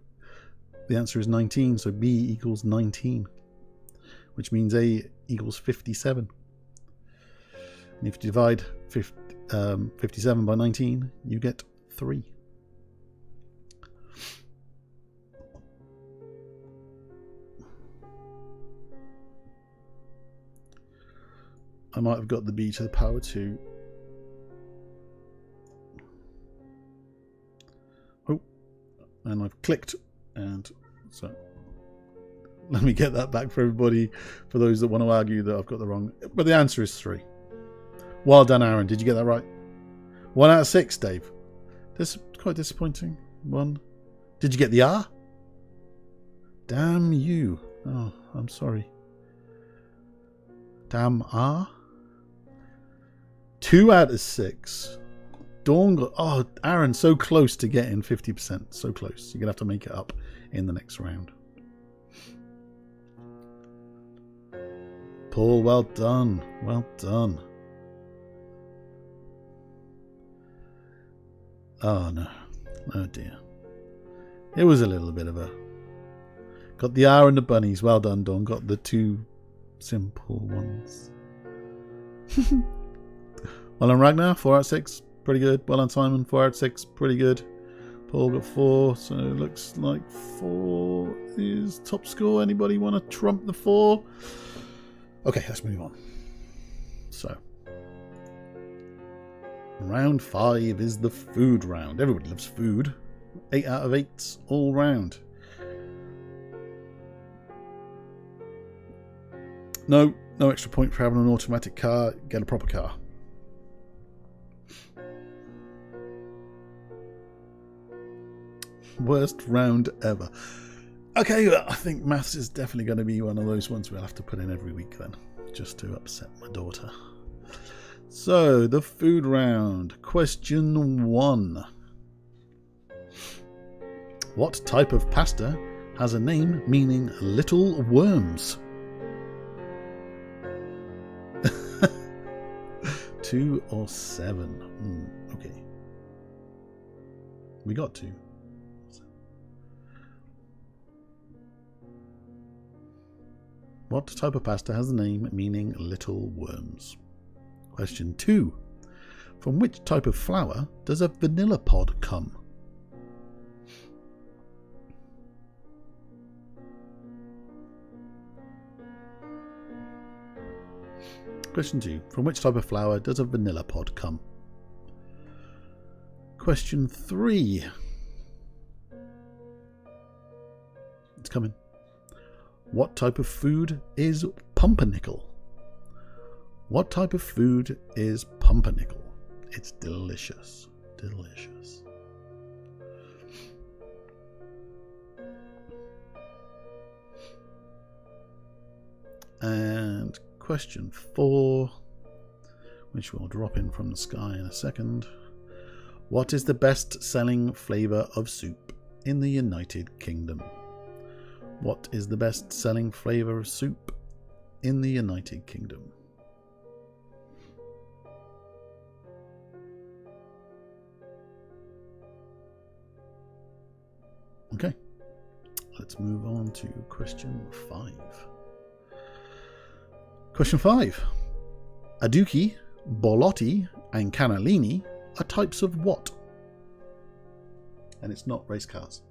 the answer is 19. So b equals 19, which means a equals 57. And if you divide 57 by 19, you get 3. I might have got the b to the power 2. Oh, and I've clicked, and so let me get that back for everybody, for those that want to argue that I've got the wrong. But the answer is 3. Well done, Aaron. Did you get that right? 1 out of 6, Dave. This is quite disappointing. 1. Did you get the R? Damn you. Oh, I'm sorry. Damn R. 2 out of 6. Dawn got... Oh, Aaron, so close to getting 50%. So close. You're going to have to make it up in the next round. Paul, well done. Well done. Oh, no. Oh, dear. It was a little bit of a... Got the R and the bunnies. Well done, Dawn. Got the 2 simple ones. Well done, Ragnar. 4 out of 6. Pretty good. Well done, Simon. 4 out of 6. Pretty good. Paul got 4. So it looks like 4 is top score. Anybody want to trump the 4? Okay, let's move on. So, round 5 is the food round. Everybody loves food. 8 out of 8 all round. No extra point for having an automatic car. Get a proper car. Worst round ever. Okay, I think maths is definitely going to be one of those ones we'll have to put in every week then, just to upset my daughter. So, the food round. Question 1. What type of pasta has a name meaning little worms? 2 or 7? Okay. We got 2. What type of pasta has a name meaning little worms? Question 2. From which type of flour does a vanilla pod come? Question 2. From which type of flour does a vanilla pod come? Question 3. It's coming. What type of food is pumpernickel? What type of food is pumpernickel? It's delicious. Delicious. And question 4, which will drop in from the sky in a second. What is the best-selling flavour of soup in the United Kingdom? What is the best-selling flavour of soup in the United Kingdom? Okay, let's move on to question 5. Question 5. Aduki, Borlotti, and Cannellini are types of what? And it's not race cars.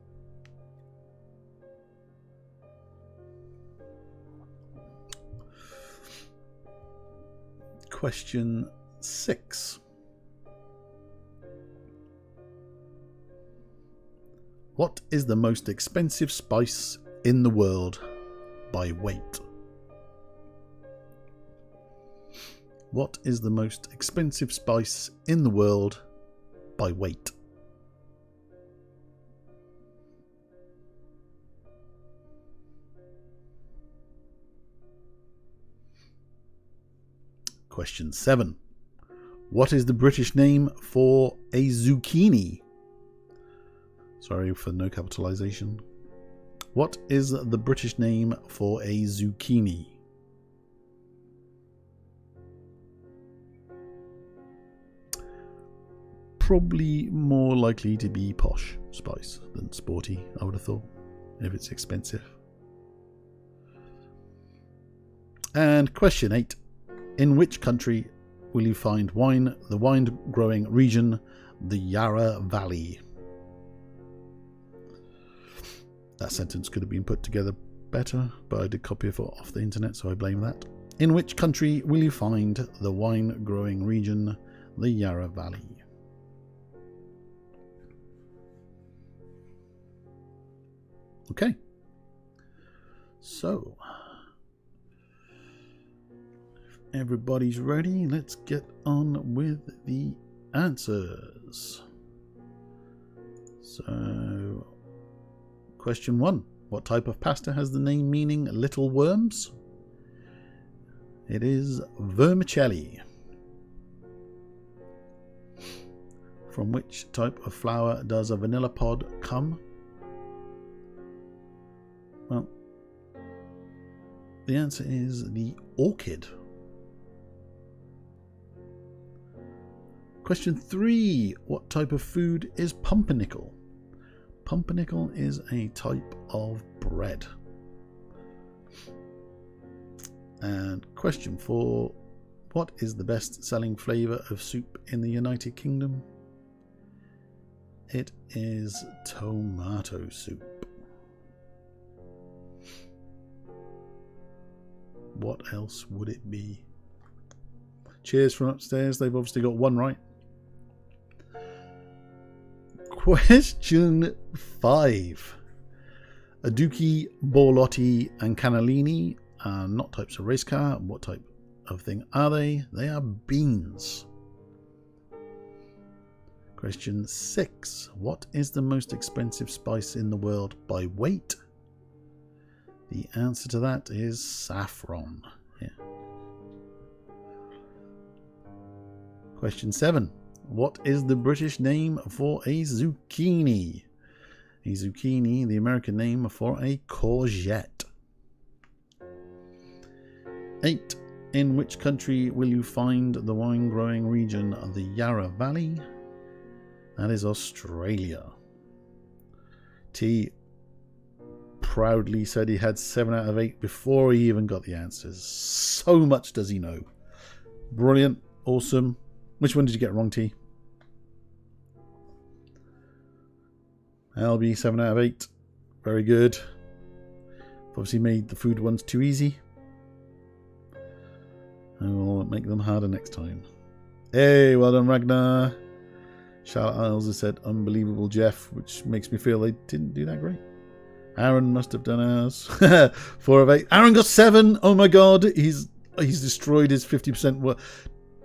Question 6. What is the most expensive spice in the world by weight? What is the most expensive spice in the world by weight? Question 7. What is the British name for a zucchini? Sorry for no capitalization. What is the British name for a zucchini? Probably more likely to be posh spice than sporty, I would have thought, if it's expensive. And question 8. In which country will you find wine, the wine growing region, the Yarra Valley? That sentence could have been put together better, but I did copy it off the internet, so I blame that. In which country will you find the wine growing region, the Yarra Valley? Okay, so if everybody's ready, let's get on with the answers. So, question 1. What type of pasta has the name meaning little worms? It is vermicelli. From which type of flower does a vanilla pod come? Well, the answer is the orchid. Question 3. What type of food is pumpernickel? Pumpernickel is a type of bread. And question 4. What is the best-selling flavour of soup in the United Kingdom? It is tomato soup. What else would it be? Cheers from upstairs. They've obviously got one right. Question 5. Aduki, Borlotti, and Cannellini are not types of race car. What type of thing are they? They are beans. Question 6. What is the most expensive spice in the world by weight? The answer to that is saffron. Yeah. Question 7. What is the British name for a zucchini? A zucchini, the American name for a courgette. 8. In which country will you find the wine growing region of the Yarra Valley? That is Australia. T proudly said he had 7 out of 8 before he even got the answers. So much does he know. Brilliant. Awesome. Which one did you get wrong, T? LB, 7 out of 8. Very good. Obviously made the food ones too easy. I will make them harder next time. Hey, well done, Ragnar. Charlotte Isles has said unbelievable, Jeff, which makes me feel they didn't do that great. Aaron must have done ours. 4 of 8. Aaron got 7. Oh my god, he's destroyed his 50% work.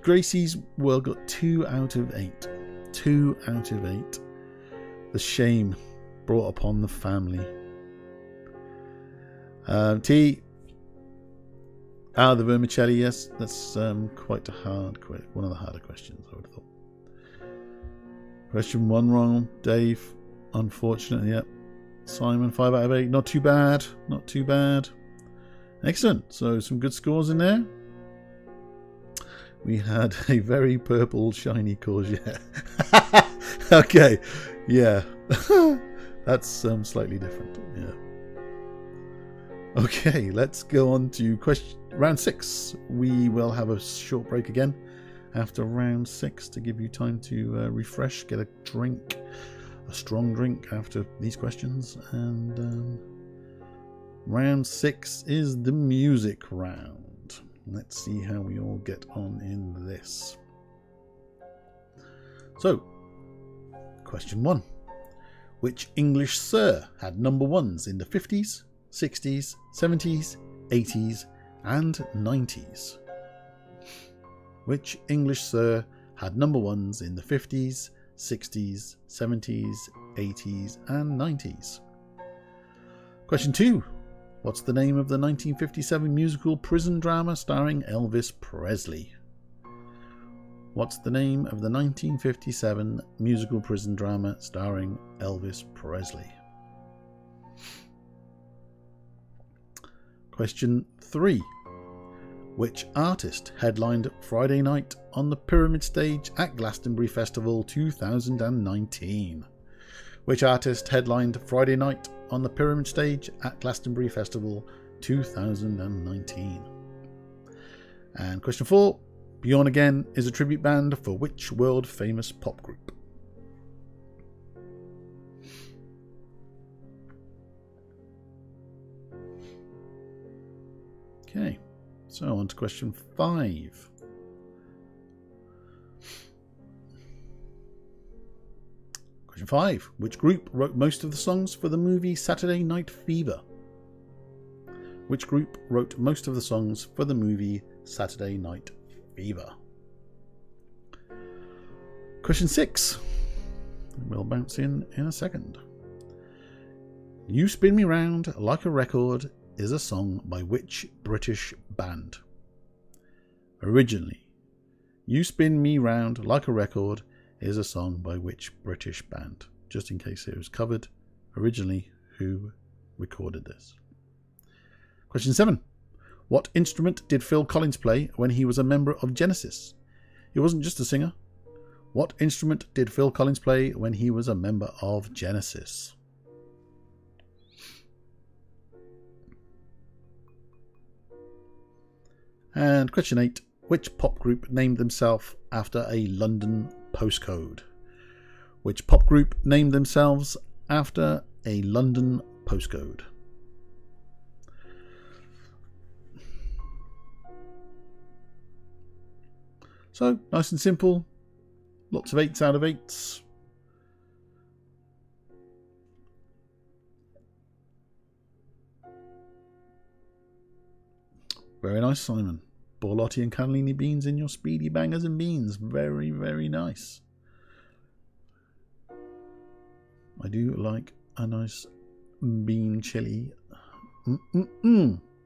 Gracie's well got 2 out of 8. 2 out of 8. The shame brought upon the family. T, Ah, the vermicelli, yes. That's quite a hard one of the harder questions, I would have thought. Question 1 wrong. Dave, unfortunately, yep. Simon, 5 out of 8. Not too bad. Not too bad. Excellent. So some good scores in there. We had a very purple shiny courgette. Okay. Yeah. That's slightly different. Yeah. Okay, let's go on to round 6. We will have a short break again after round 6 to give you time to refresh, get a drink, a strong drink after these questions. And round 6 is the music round. Let's see how we all get on in this. So, question 1. Which English sir had number 1s in the 50s, 60s, 70s, 80s and 90s? Which English sir had number 1s in the 50s, 60s, 70s, 80s and 90s? Question 2. What's the name of the 1957 musical prison drama starring Elvis Presley? What's the name of the 1957 musical prison drama starring Elvis Presley? Question 3. Which artist headlined Friday night on the Pyramid Stage at Glastonbury Festival 2019? Which artist headlined Friday night on the Pyramid Stage at Glastonbury Festival 2019? And question 4. Bjorn Again is a tribute band for which world famous pop group? Okay, so on to question 5. Question 5. Which group wrote most of the songs for the movie Saturday Night Fever? Which group wrote most of the songs for the movie Saturday Night Fever? Question 6. We'll bounce in a second. You Spin Me Round Like a Record is a song by which British band? Originally, You Spin Me Round Like a Record is a song by which British band? Just in case it was covered. Originally, who recorded this? Question 7. What instrument did Phil Collins play when he was a member of Genesis? He wasn't just a singer. What instrument did Phil Collins play when he was a member of Genesis? And question 8. Which pop group named themselves after a London postcode? Which pop group named themselves after a London postcode? So, nice and simple. Lots of 8s out of 8s. Very nice, Simon. Borlotti and cannellini beans in your speedy bangers and beans. Very, very nice. I do like a nice bean chili.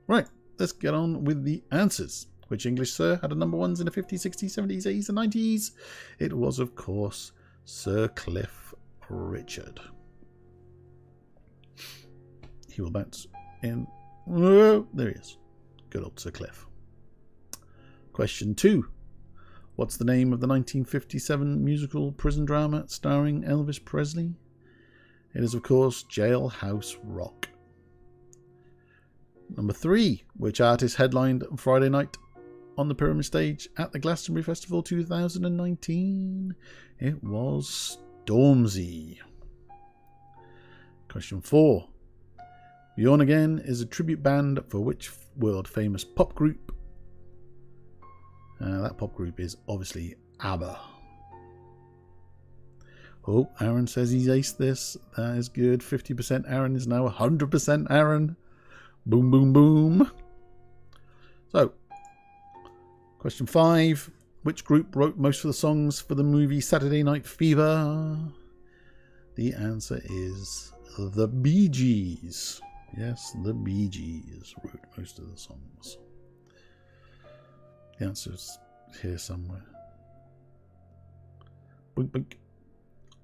Right, let's get on with the answers. Which English sir had a number 1s in the 50s, 60s, 70s, 80s and 90s? It was, of course, Sir Cliff Richard. He will bounce in. Oh, there he is. Good old Sir Cliff. Question 2. What's the name of the 1957 musical prison drama starring Elvis Presley? It is, of course, Jailhouse Rock. Number 3. Which artist headlined Friday night on the Pyramid Stage at the Glastonbury Festival 2019? It was Stormzy. Question 4. Bjorn Again is a tribute band for which world famous pop group? That pop group is obviously ABBA. Oh, Aaron says he's aced this. That is good. 50% Aaron is now 100% Aaron. Boom, boom, boom. So, question 5. Which group wrote most of the songs for the movie Saturday Night Fever? The answer is the Bee Gees. Yes, the Bee Gees wrote most of the songs. The answer's here somewhere. Boink, boink.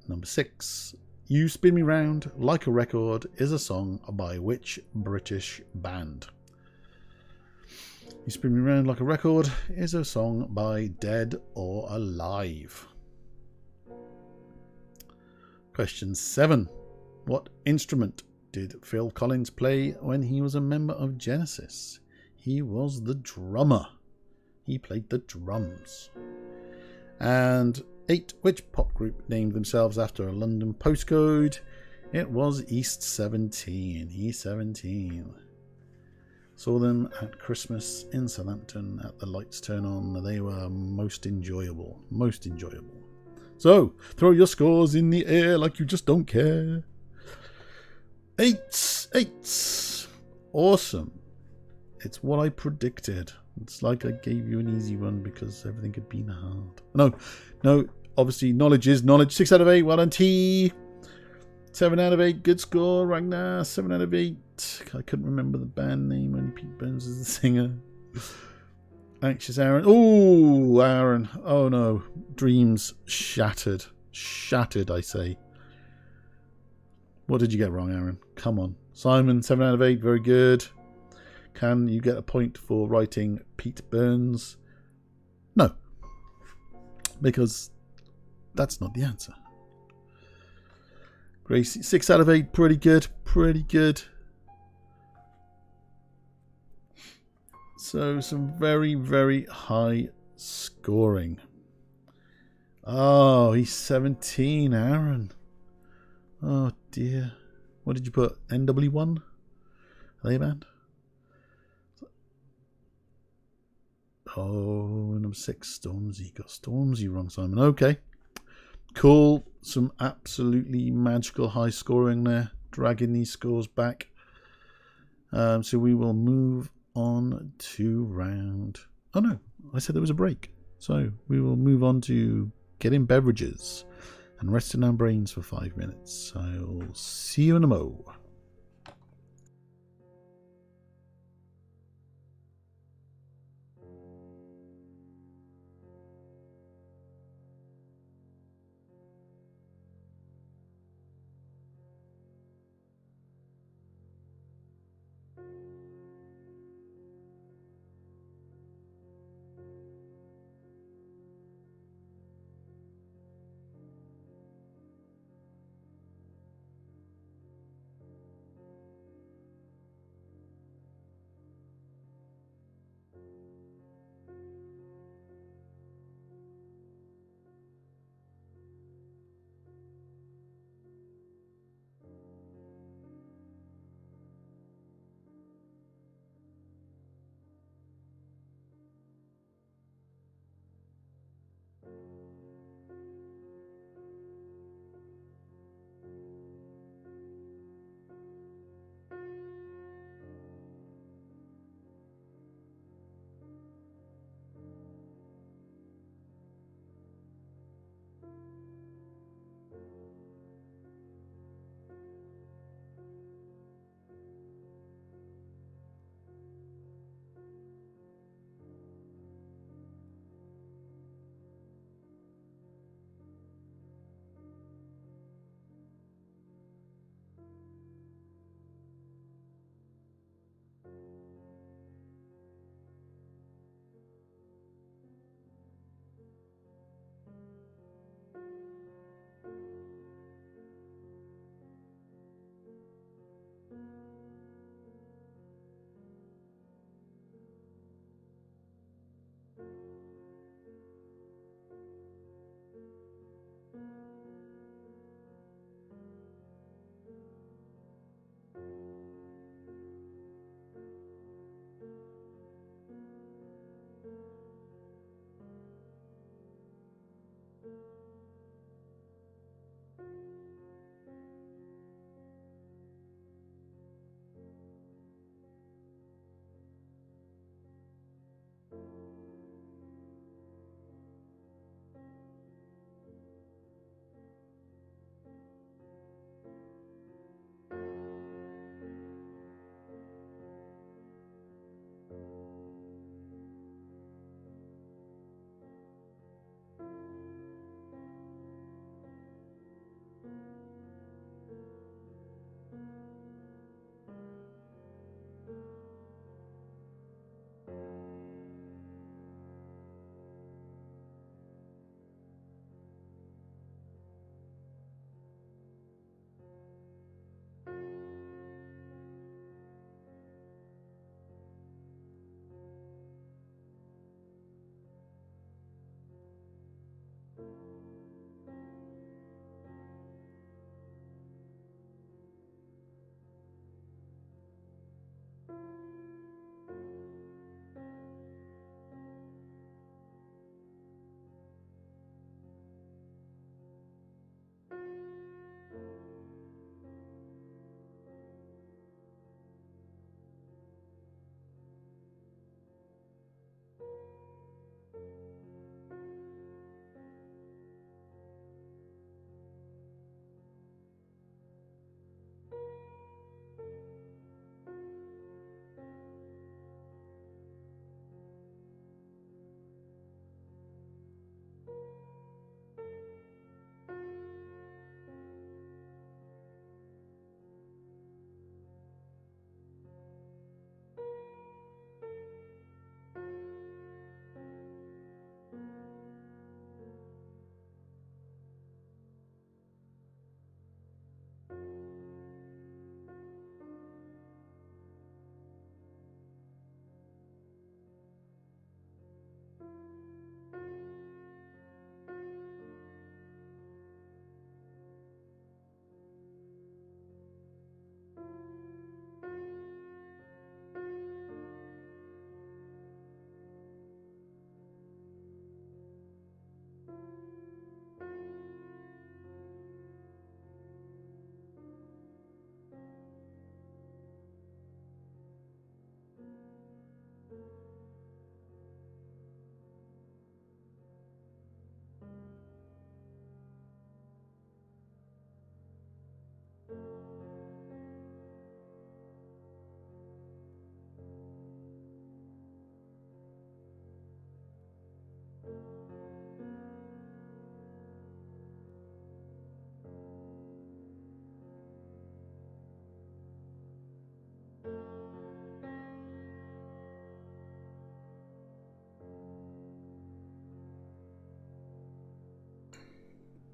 Number 6. You Spin Me Round Like a Record is a song by which British band? You Spin Me Round Like a Record is a song by Dead or Alive. Question 7. What instrument did Phil Collins play when he was a member of Genesis? He was the drummer. He played the drums. And 8. Which pop group named themselves after a London postcode? It was East 17. East 17. Saw them at Christmas in Southampton at the lights turn on. They were most enjoyable. Most enjoyable. So, throw your scores in the air like you just don't care. 8. Awesome. It's what I predicted. It's like I gave you an easy one because everything had been hard. No. Obviously, knowledge is knowledge. 6 out of 8. Well done, T. 7 out of 8. Good score, Ragnar. 7 out of 8. I couldn't remember the band name. Only Pete Burns is the singer. Anxious Aaron. Oh, Aaron. Oh, no. Dreams shattered. Shattered, I say. What did you get wrong, Aaron? Come on. Simon, 7 out of 8. Very good. Can you get a point for writing Pete Burns? No. Because that's not the answer. Gracie, 6 out of 8. Pretty good. Pretty good. So some very, very high scoring. Oh, he's 17, Aaron. Oh dear. What did you put? NW1? Are they a band? Oh, number 6, Stormzy. Got Stormzy wrong, Simon. Okay. Cool. Some absolutely magical high scoring there. Dragging these scores back. So we will move on to round... Oh no, I said there was a break. So we will move on to getting beverages and resting our brains for 5 minutes. I'll see you in a mo.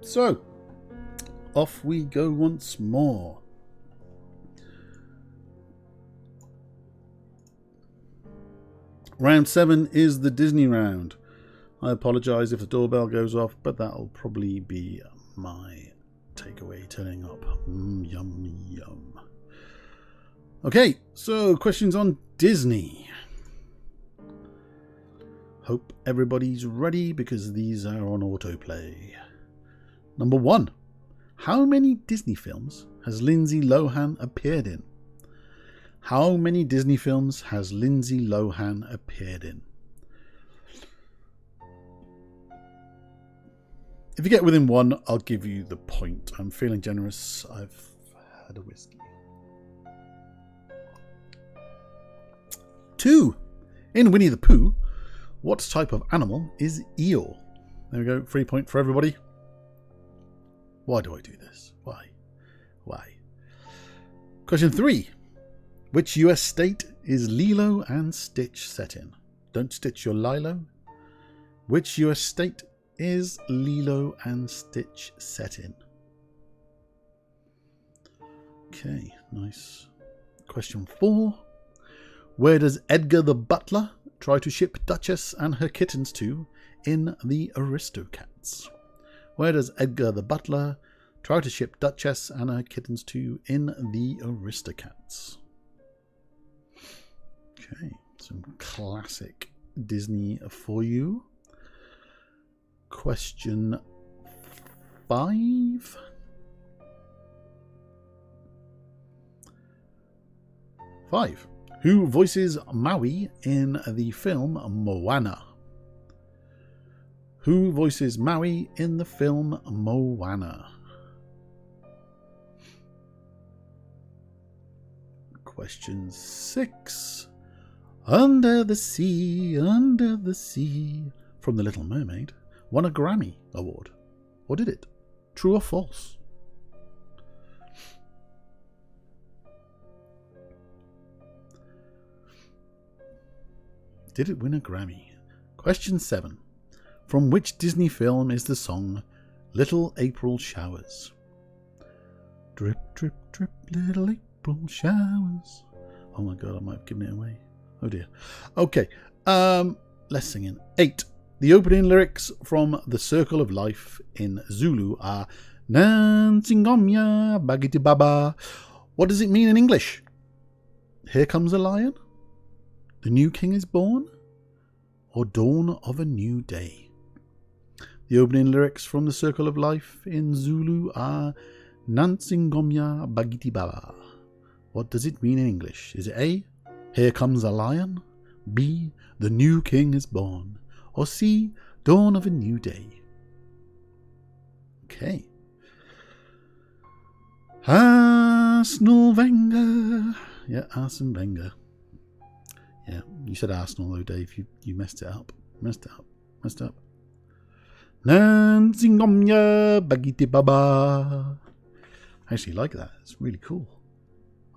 So, off we go once more. Round 7 is the Disney round. I apologise if the doorbell goes off, but that'll probably be my takeaway turning up. Yum, yum. Okay, so questions on Disney. Hope everybody's ready because these are on autoplay. Number 1. How many Disney films has Lindsay Lohan appeared in? How many Disney films has Lindsay Lohan appeared in? If you get within 1, I'll give you the point. I'm feeling generous. I've had a whiskey. 2. In Winnie the Pooh, what type of animal is Eeyore? There we go. 3 point for everybody. Why do I do this? Why? Question 3. Which US state is Lilo and Stitch set in? Don't stitch your Lilo. Which US state is Lilo and Stitch set in? Okay, nice. Question 4. Where does Edgar the Butler try to ship Duchess and her kittens to in The Aristocats? Where does Edgar the Butler try to ship Duchess and her kittens to in The Aristocats? Okay, some classic Disney for you. Question 5. Who voices Maui in the film Moana? Who voices Maui in the film Moana? Question 6. Under the Sea, from The Little Mermaid, won a Grammy Award. Or did it? True or false? Did it win a Grammy? Question 7. From which Disney film is the song Little April Showers? Drip, drip, drip, little April showers. Oh my god, I might have given it away. Oh dear. Okay, let's sing in. 8. The opening lyrics from The Circle of Life in Zulu are Nansingomya Bagiti Baba. What does it mean in English? Here comes a lion? The new king is born? Or dawn of a new day? The opening lyrics from The Circle of Life in Zulu are Nansingomya Bagiti Baba. What does it mean in English? Is it A, here comes a lion? B, the new king is born? Or C, dawn of a new day? Okay. Arsenal Wenger. Yeah, Arsene Wenger. Yeah, you said Arsenal though, Dave. You messed it up. Messed up. Nansingomya Bagiti Baba. I actually like that. It's really cool.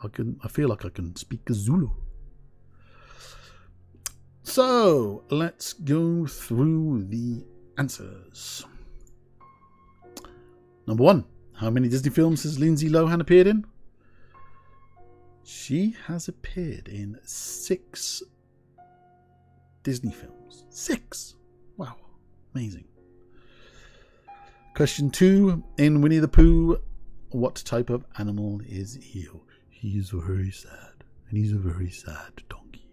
I feel like I can speak Zulu. So, let's go through the answers. Number 1. How many Disney films has Lindsay Lohan appeared in? She has appeared in 6 Disney films. 6! Wow. Amazing. Question 2. In Winnie the Pooh, what type of animal is Eeyore? He's very sad. And he's a very sad donkey.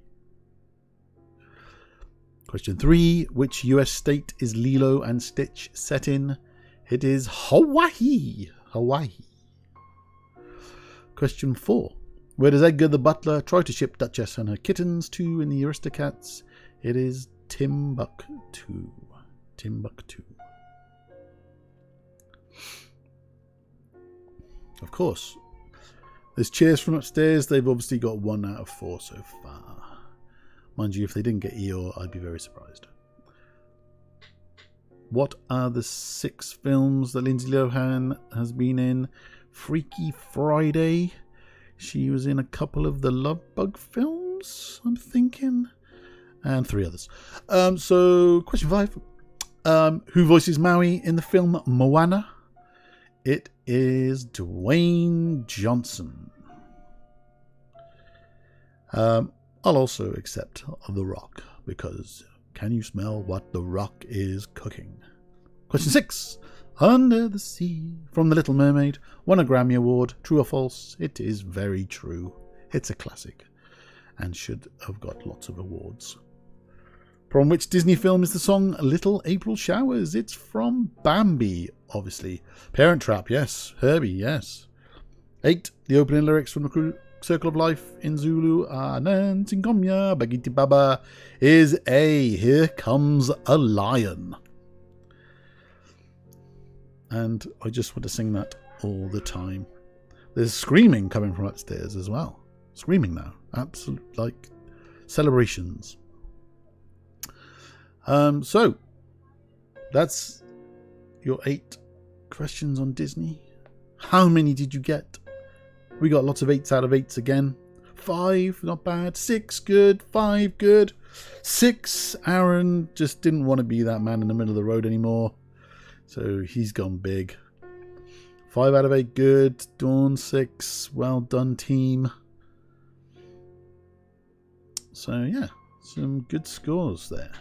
Question 3. Which US state is Lilo and Stitch set in? It is Hawaii. Question 4. Where does Edgar the Butler try to ship Duchess and her kittens to in the Aristocats? It is Timbuktu. Of course. There's cheers from upstairs. They've obviously got 1 out of 4 so far. Mind you, if they didn't get Eeyore, I'd be very surprised. What are the 6 films that Lindsay Lohan has been in? Freaky Friday. She was in a couple of the Love Bug films, I'm thinking. And 3 others. So, question 5. Who voices Maui in the film Moana? It is Dwayne Johnson. I'll also accept The Rock, because can you smell what The Rock is cooking? Question 6. Under the Sea from The Little Mermaid won a Grammy Award. True or false? It is very true. It's a classic and should have got lots of awards. From which Disney film is the song Little April Showers? It's from Bambi, obviously. Parent Trap, yes. Herbie, yes. 8. The opening lyrics from the Circle of Life in Zulu are Nansinkomya Bagiti Baba is A. Here Comes a Lion. And I just want to sing that all the time. There's screaming coming from upstairs as well. Screaming now. Absolute, like, celebrations. So, that's your 8 questions on Disney. How many did you get? We got lots of 8s out of 8s again. 5, not bad. 6, good. 5, good. 6, Aaron just didn't want to be that man in the middle of the road anymore. So he's gone big. 5 out of 8, good. Dawn, 6. Well done, team. So, yeah, some good scores there.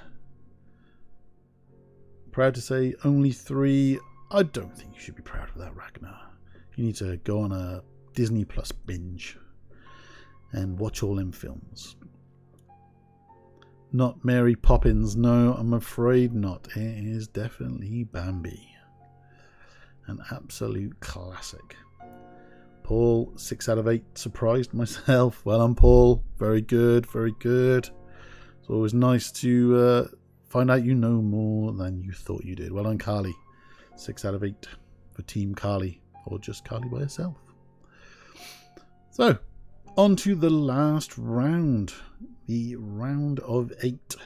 Proud to say only 3. I don't think you should be proud of that, Ragnar. You need to go on a Disney Plus binge and watch all them films. Not Mary Poppins, no, I'm afraid not. It is definitely Bambi. An absolute classic. Paul, 6 out of 8. Surprised myself. Well done, Paul. Very good, very good. It's always nice to find out you know more than you thought you did. Well done, Carly. 6 out of 8 for Team Carly, or just Carly by herself. So, on to the last round. The round of 8.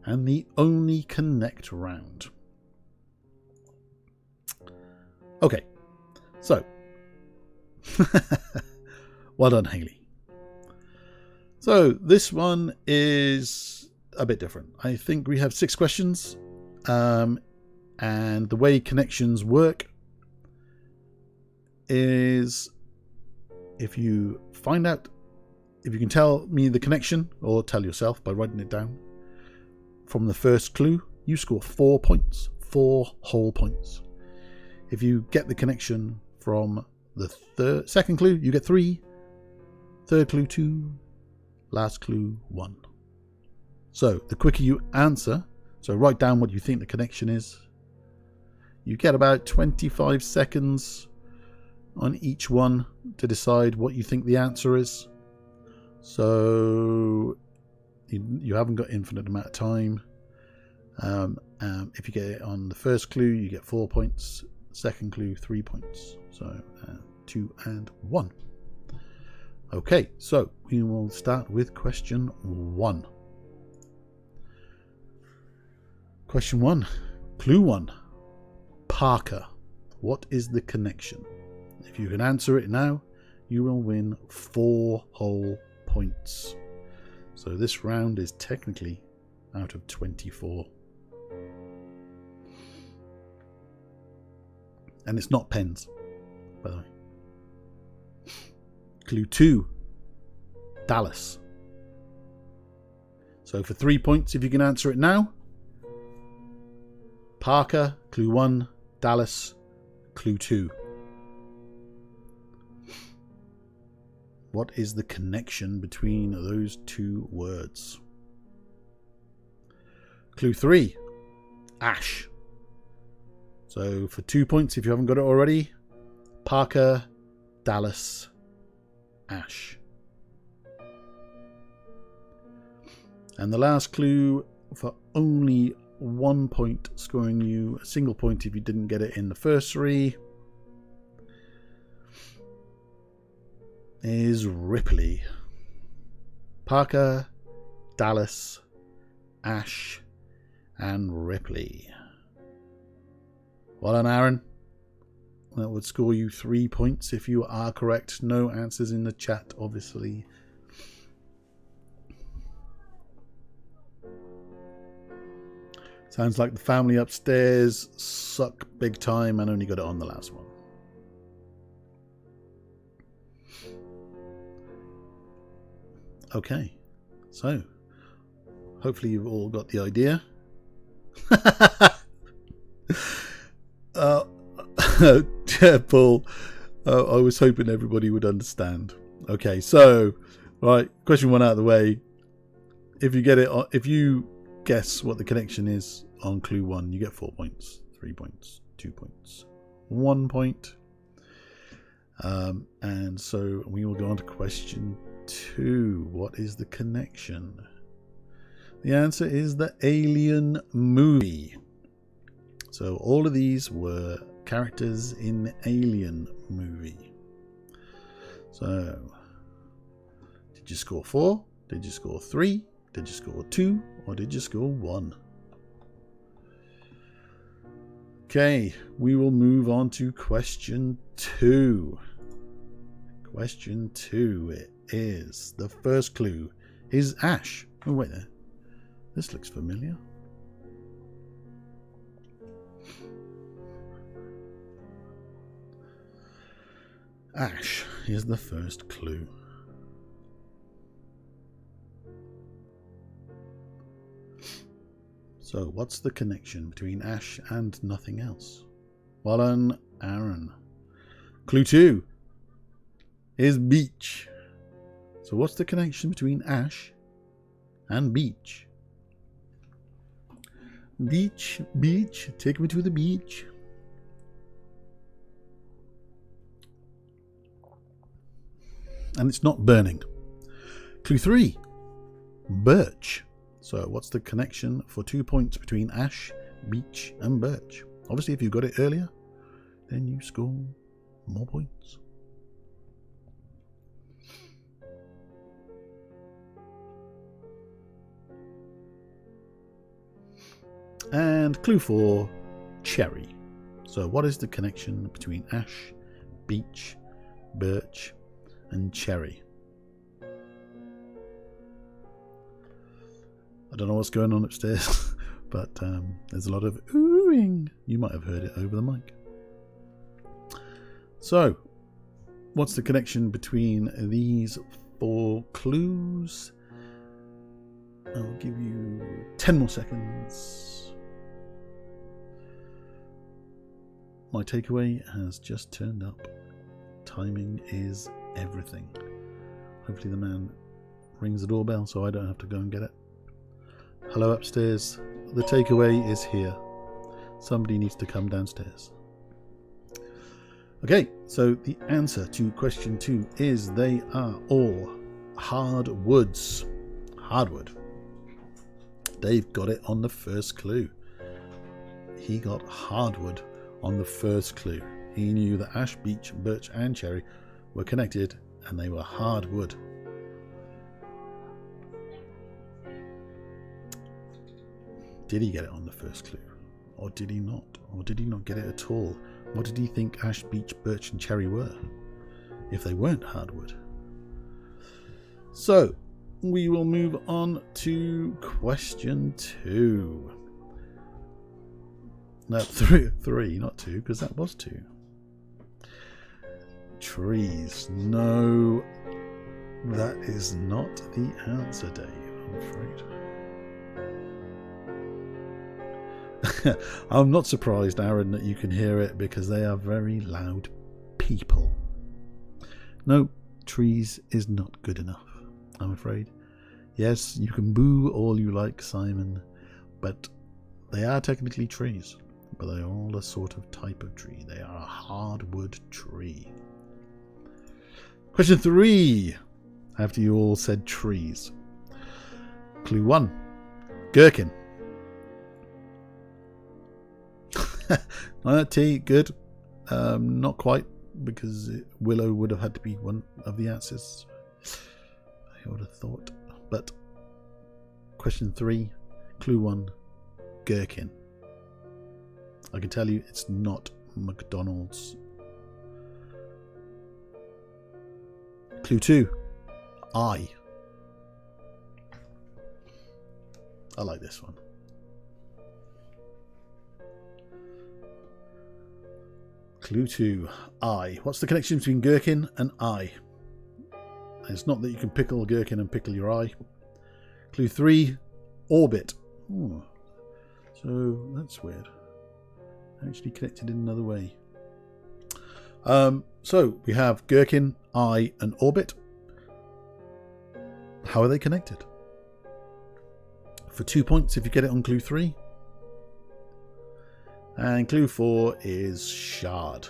And the only connect round. Okay, so. Well done, Haley. So, this one is a bit different. I think we have 6 questions. And the way connections work is if you find out, if you can tell me the connection, or tell yourself by writing it down, from the first clue, you score 4 points. 4 whole points. If you get the connection from the second clue, you get 3. Third clue, 2. Last clue, 1. So, the quicker you answer, so write down what you think the connection is. You get about 25 seconds on each one to decide what you think the answer is. So you haven't got infinite amount of time. If you get it on the first clue, you get 4 points. Second clue, 3 points. So 2 and 1. Okay, so we will start with question 1. Question 1, clue 1. Parker. What is the connection? If you can answer it now, you will win 4 whole points. So this round is technically out of 24. And it's not pens, by the way. Clue 2, Dallas. So for 3 points, if you can answer it now. Parker, clue 1, Dallas, clue 2. What is the connection between those 2 words? Clue 3, Ash. So for 2 points, if you haven't got it already, Parker, Dallas, Ash. And the last clue, for only 1 point, scoring you a single point if you didn't get it in the first 3, is Ripley. Parker, Dallas, Ash, and Ripley. Well done, Aaron. That would score you 3 points if you are correct. No answers in the chat, obviously. Sounds like the family upstairs suck big time and only got it on the last one. Okay, so hopefully you've all got the idea. Paul, I was hoping everybody would understand. Okay, so right, question one out of the way. If you get it, if you guess what the connection is on clue 1, you get 4 points, 3 points, 2 points, 1 point. And so we will go on to question 2. What is the connection? The answer is the Alien movie. So all of these were characters in the Alien movie. So did you score 4? Did you score 3? Did you score 2? Or did you score 1? Okay, we will move on to question 2. Question 2 is the first clue is Ash. Oh, wait there. This looks familiar. Ash is the first clue. So, what's the connection between Ash and nothing else? Well done, Aaron. Clue 2 is beach. So, what's the connection between Ash and beach? Beach, beach, take me to the beach. And it's not burning. Clue 3, birch. So what's the connection for 2 points between Ash, beach and birch? Obviously if you got it earlier, then you score more points. And clue 4, cherry. So what is the connection between Ash, beach, birch and cherry? I don't know what's going on upstairs, but there's a lot of oohing. You might have heard it over the mic. So, what's the connection between these 4 clues? I'll give you 10 more seconds. My takeaway has just turned up. Timing is everything. Hopefully the man rings the doorbell so I don't have to go and get it. Hello upstairs. The takeaway is here. Somebody needs to come downstairs. Okay, so the answer to question 2 is they are all hardwoods. Hardwood. Dave got it on the first clue. He got hardwood on the first clue. He knew that ash, beech, birch and cherry were connected and they were hardwood. Did he get it on the first clue? Or did he not? Or did he not get it at all? What did he think ash, beech, birch and cherry were, if they weren't hardwood? So, we will move on to question 2. No, 3, not 2, because that was 2. Trees. No, that is not the answer, Dave, I'm afraid. I'm not surprised, Aaron, that you can hear it because they are very loud people. No, trees is not good enough, I'm afraid. Yes, you can boo all you like, Simon, but they are technically trees. But they are all a sort of type of tree. They are a hardwood tree. Question 3. After you all said trees. Clue 1. Gherkin. T, good. Not quite, because willow would have had to be one of the answers, I would have thought. But question 3, clue 1, gherkin. I can tell you it's not McDonald's. Clue 2, I like this one. Clue 2, I. What's the connection between gherkin and I? It's not that you can pickle a gherkin and pickle your eye. Clue 3, orbit. Ooh. So that's weird. Actually connected in another way. So we have gherkin, eye, and orbit. How are they connected? For 2 points if you get it on clue 3. And clue 4 is shard.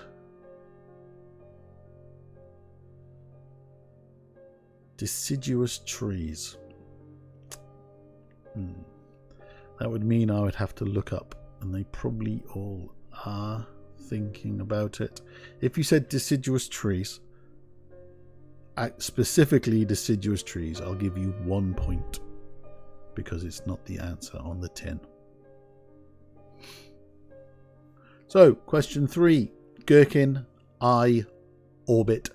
Deciduous trees. That would mean I would have to look up, and they probably all are thinking about it. If you said deciduous trees, specifically deciduous trees, I'll give you 1 point because it's not the answer on the tin. So, question 3. Gherkin, eye, orbit,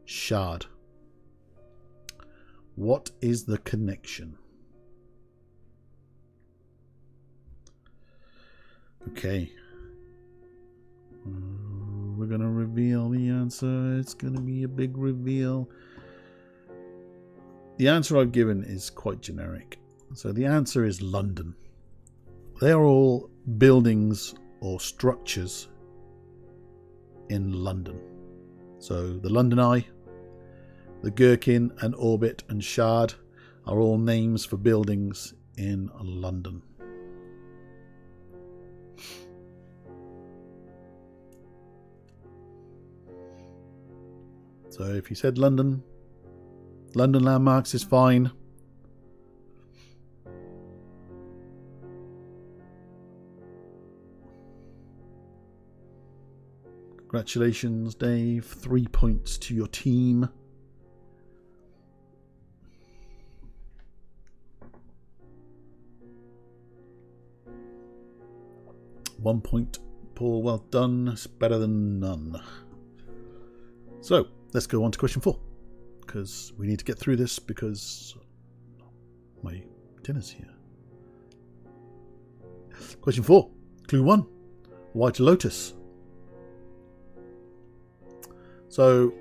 shard. What is the connection? Okay. We're going to reveal the answer. It's going to be a big reveal. The answer I've given is quite generic. So the answer is London. They are all buildings or structures in London. So the London Eye, the Gherkin and Orbit and Shard are all names for buildings in London. So if you said London, London landmarks is fine. Congratulations, Dave. 3 points to your team. One point, Paul. Well done. It's better than none. So let's go on to question 4, because we need to get through this because my dinner's here. Question 4. Clue 1. White lotus. So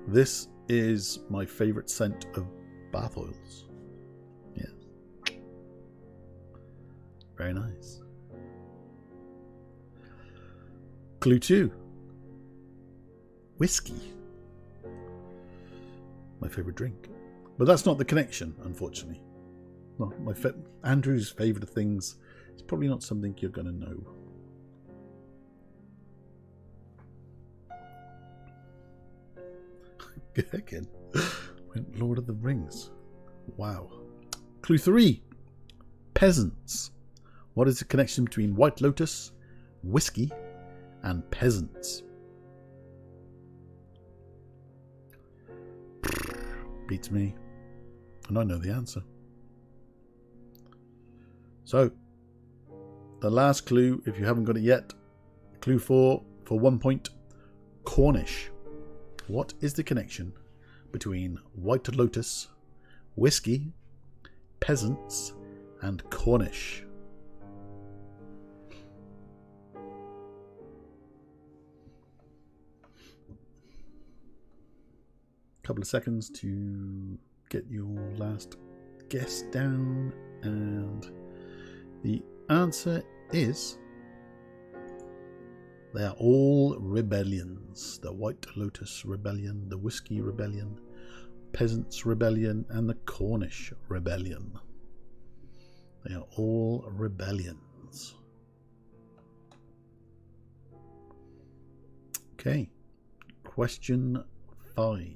this is my favourite scent of bath oils. Yes. Very nice. Clue 2. Whiskey. My favourite drink. But that's not the connection, unfortunately. Not my Andrew's favourite things. It's probably not something you're going to know. Again, went Lord of the Rings. Wow. Clue 3. Peasants. What is the connection between White Lotus, whiskey, and peasants? Beats me. And I know the answer. So, the last clue, if you haven't got it yet, clue 4 for 1 point. Cornish. What is the connection between White Lotus, whiskey, peasants, and Cornish? Couple of seconds to get your last guess down, and the answer is they are all rebellions. The White Lotus Rebellion, the Whiskey Rebellion, Peasants Rebellion, and the Cornish Rebellion. They are all rebellions. Okay, question 5.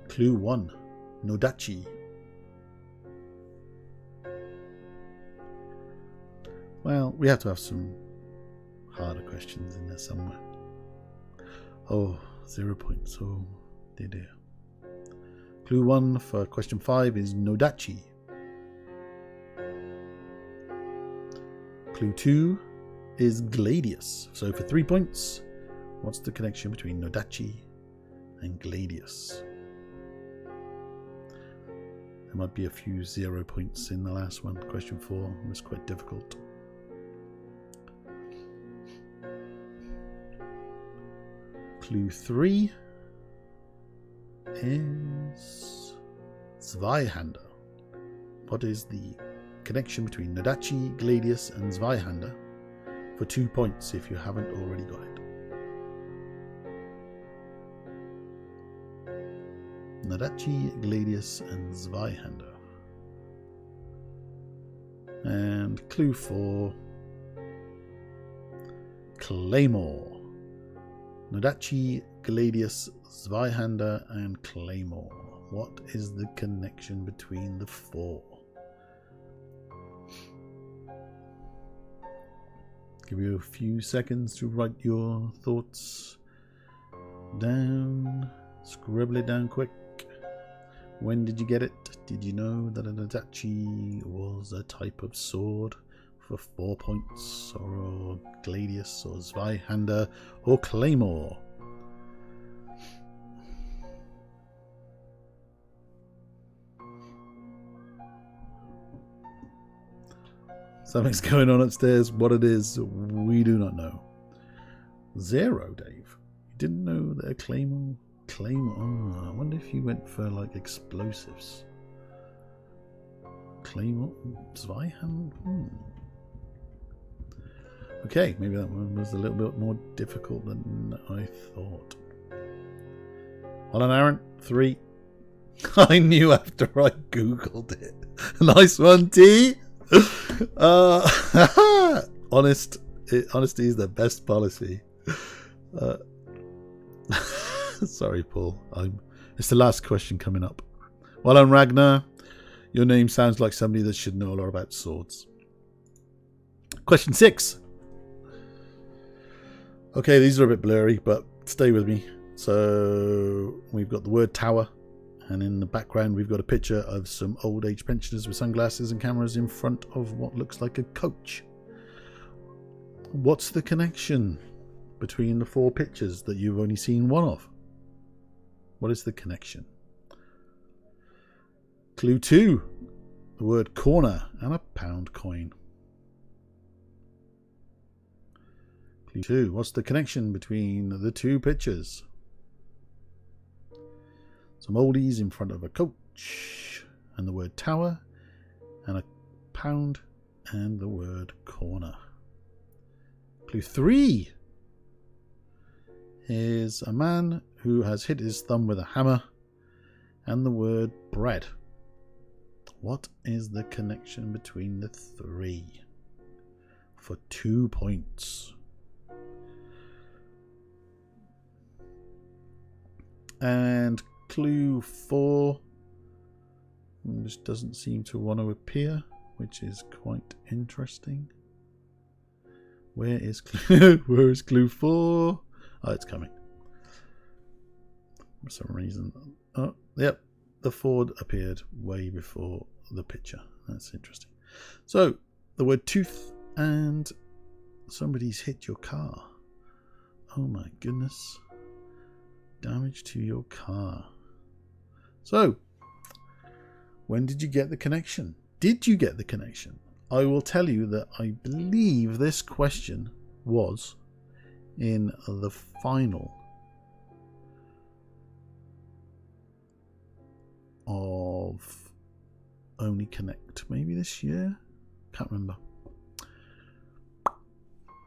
Clue 1. Nodachi. Well, we have to have some harder questions in there somewhere. Oh, 0 points. Oh, dear. Clue 1 for question 5 is Nodachi. Clue 2 is Gladius. So for 3 points, what's the connection between Nodachi and Gladius? There might be a few 0 points in the last one. Question 4 was quite difficult. Clue 3 is Zweihander. What is the connection between Nadachi, Gladius and Zweihander? For 2 points if you haven't already got it. Nadachi, Gladius and Zweihander. And clue 4, Claymore. Nadachi, Gladius, Zweihander and Claymore. What is the connection between the 4? Give you a few seconds to write your thoughts down. Scribble it down quick. When did you get it? Did you know that an Nadachi was a type of sword for 4 points? Or Gladius or Zweihander or Claymore? Something's going on upstairs. What it is, we do not know. 0, Dave. You didn't know that a Claymore? Oh, I wonder if you went for like explosives. Claymore? Zweihander? Okay, maybe that one was a little bit more difficult than I thought. Hold on, Aaron. 3. I knew after I googled it. Nice one, T. Honesty is the best policy. Sorry, Paul. It's the last question coming up. Well done, Ragnar. Your name sounds like somebody that should know a lot about swords. Question 6. Okay, these are a bit blurry, but stay with me. So we've got the word tower, and in the background we've got a picture of some old age pensioners with sunglasses and cameras in front of what looks like a coach. What's the connection between the 4 pictures that you've only seen one of? What is the connection? Clue 2. The word corner and a pound coin. Clue 2. What's the connection between the 2 pictures? Some oldies in front of a coach, and the word tower, and a pound, and the word corner. Clue 3 is a man who has hit his thumb with a hammer, and the word bread. What is the connection between the 3? For 2 points. And clue 4, this doesn't seem to want to appear, which is quite interesting. Where is clue 4? Oh, it's coming. For some reason. Oh, yep. The Ford appeared way before the picture. That's interesting. So, the word tooth and somebody's hit your car. Oh my goodness. Damage to your car. So, when did you get the connection? Did you get the connection? I will tell you that I believe this question was in the final of Only Connect, maybe this year? Can't remember.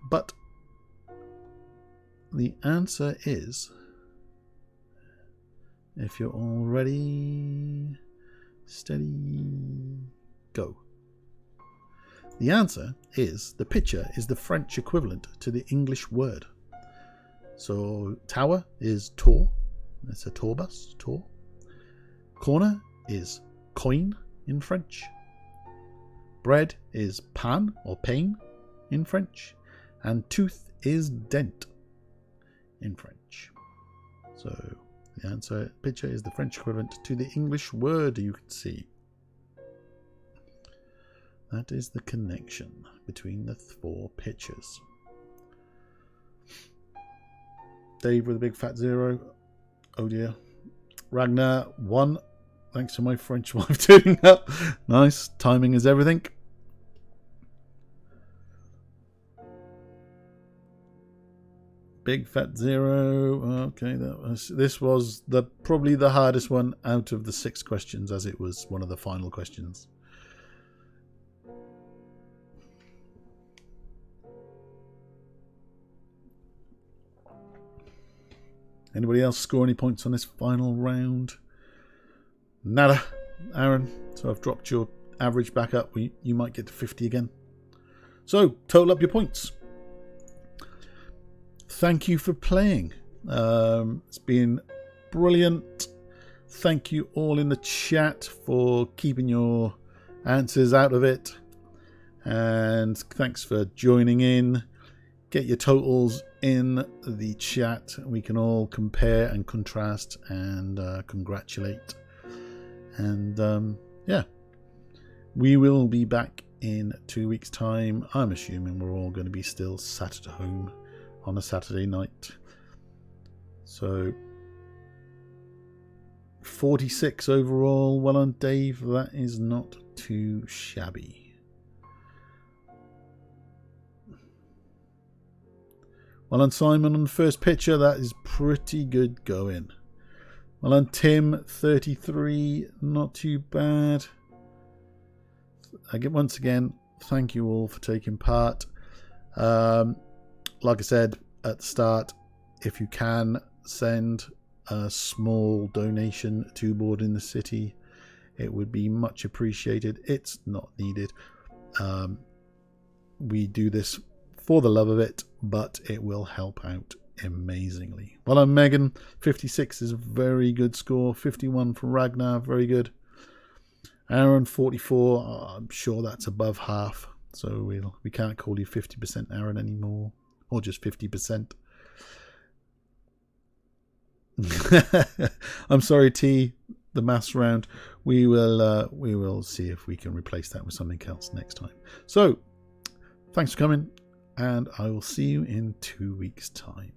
But the answer is, if you're all ready, steady, go. The answer is, the picture is the French equivalent to the English word. So tower is tour. It's a tour bus, tour. Corner is coin in French. Bread is pain or pain in French. And tooth is dent in French. So the answer picture is the French equivalent to the English word you can see. That is the connection between the 4 pictures. Dave with a big fat 0. Oh dear. Ragnar 1. Thanks to my French wife turning up. Nice. Timing is everything. Big fat 0. Okay, this was probably the hardest one out of the 6 questions, as it was one of the final questions. Anybody else score any points on this final round? Nada, Aaron. So I've dropped your average back up. You might get to 50 again. So total up your points. Thank you for playing. It's been brilliant. Thank you all in the chat for keeping your answers out of it. And thanks for joining in. Get your totals in the chat. We can all compare and contrast and congratulate. And yeah, we will be back in 2 weeks' time. I'm assuming we're all going to be still sat at home on a Saturday night. So 46 overall. Well on, Dave. That is not too shabby. Well on, Simon, on the first picture. That is pretty good going. Well on, Tim, 33. Not too bad. Once again, thank you all for taking part. Like I said at the start, if you can send a small donation to Board in the City, it would be much appreciated. It's not needed. We do this for the love of it, but it will help out amazingly. Well, I'm Megan. 56 is a very good score. 51 for Ragnar, very good. Aaron, 44. I'm sure that's above half. So we can't call you 50% Aaron anymore, or just 50%. I'm sorry, T. The maths round. We will see if we can replace that with something else next time. So, thanks for coming, and I will see you in 2 weeks' time.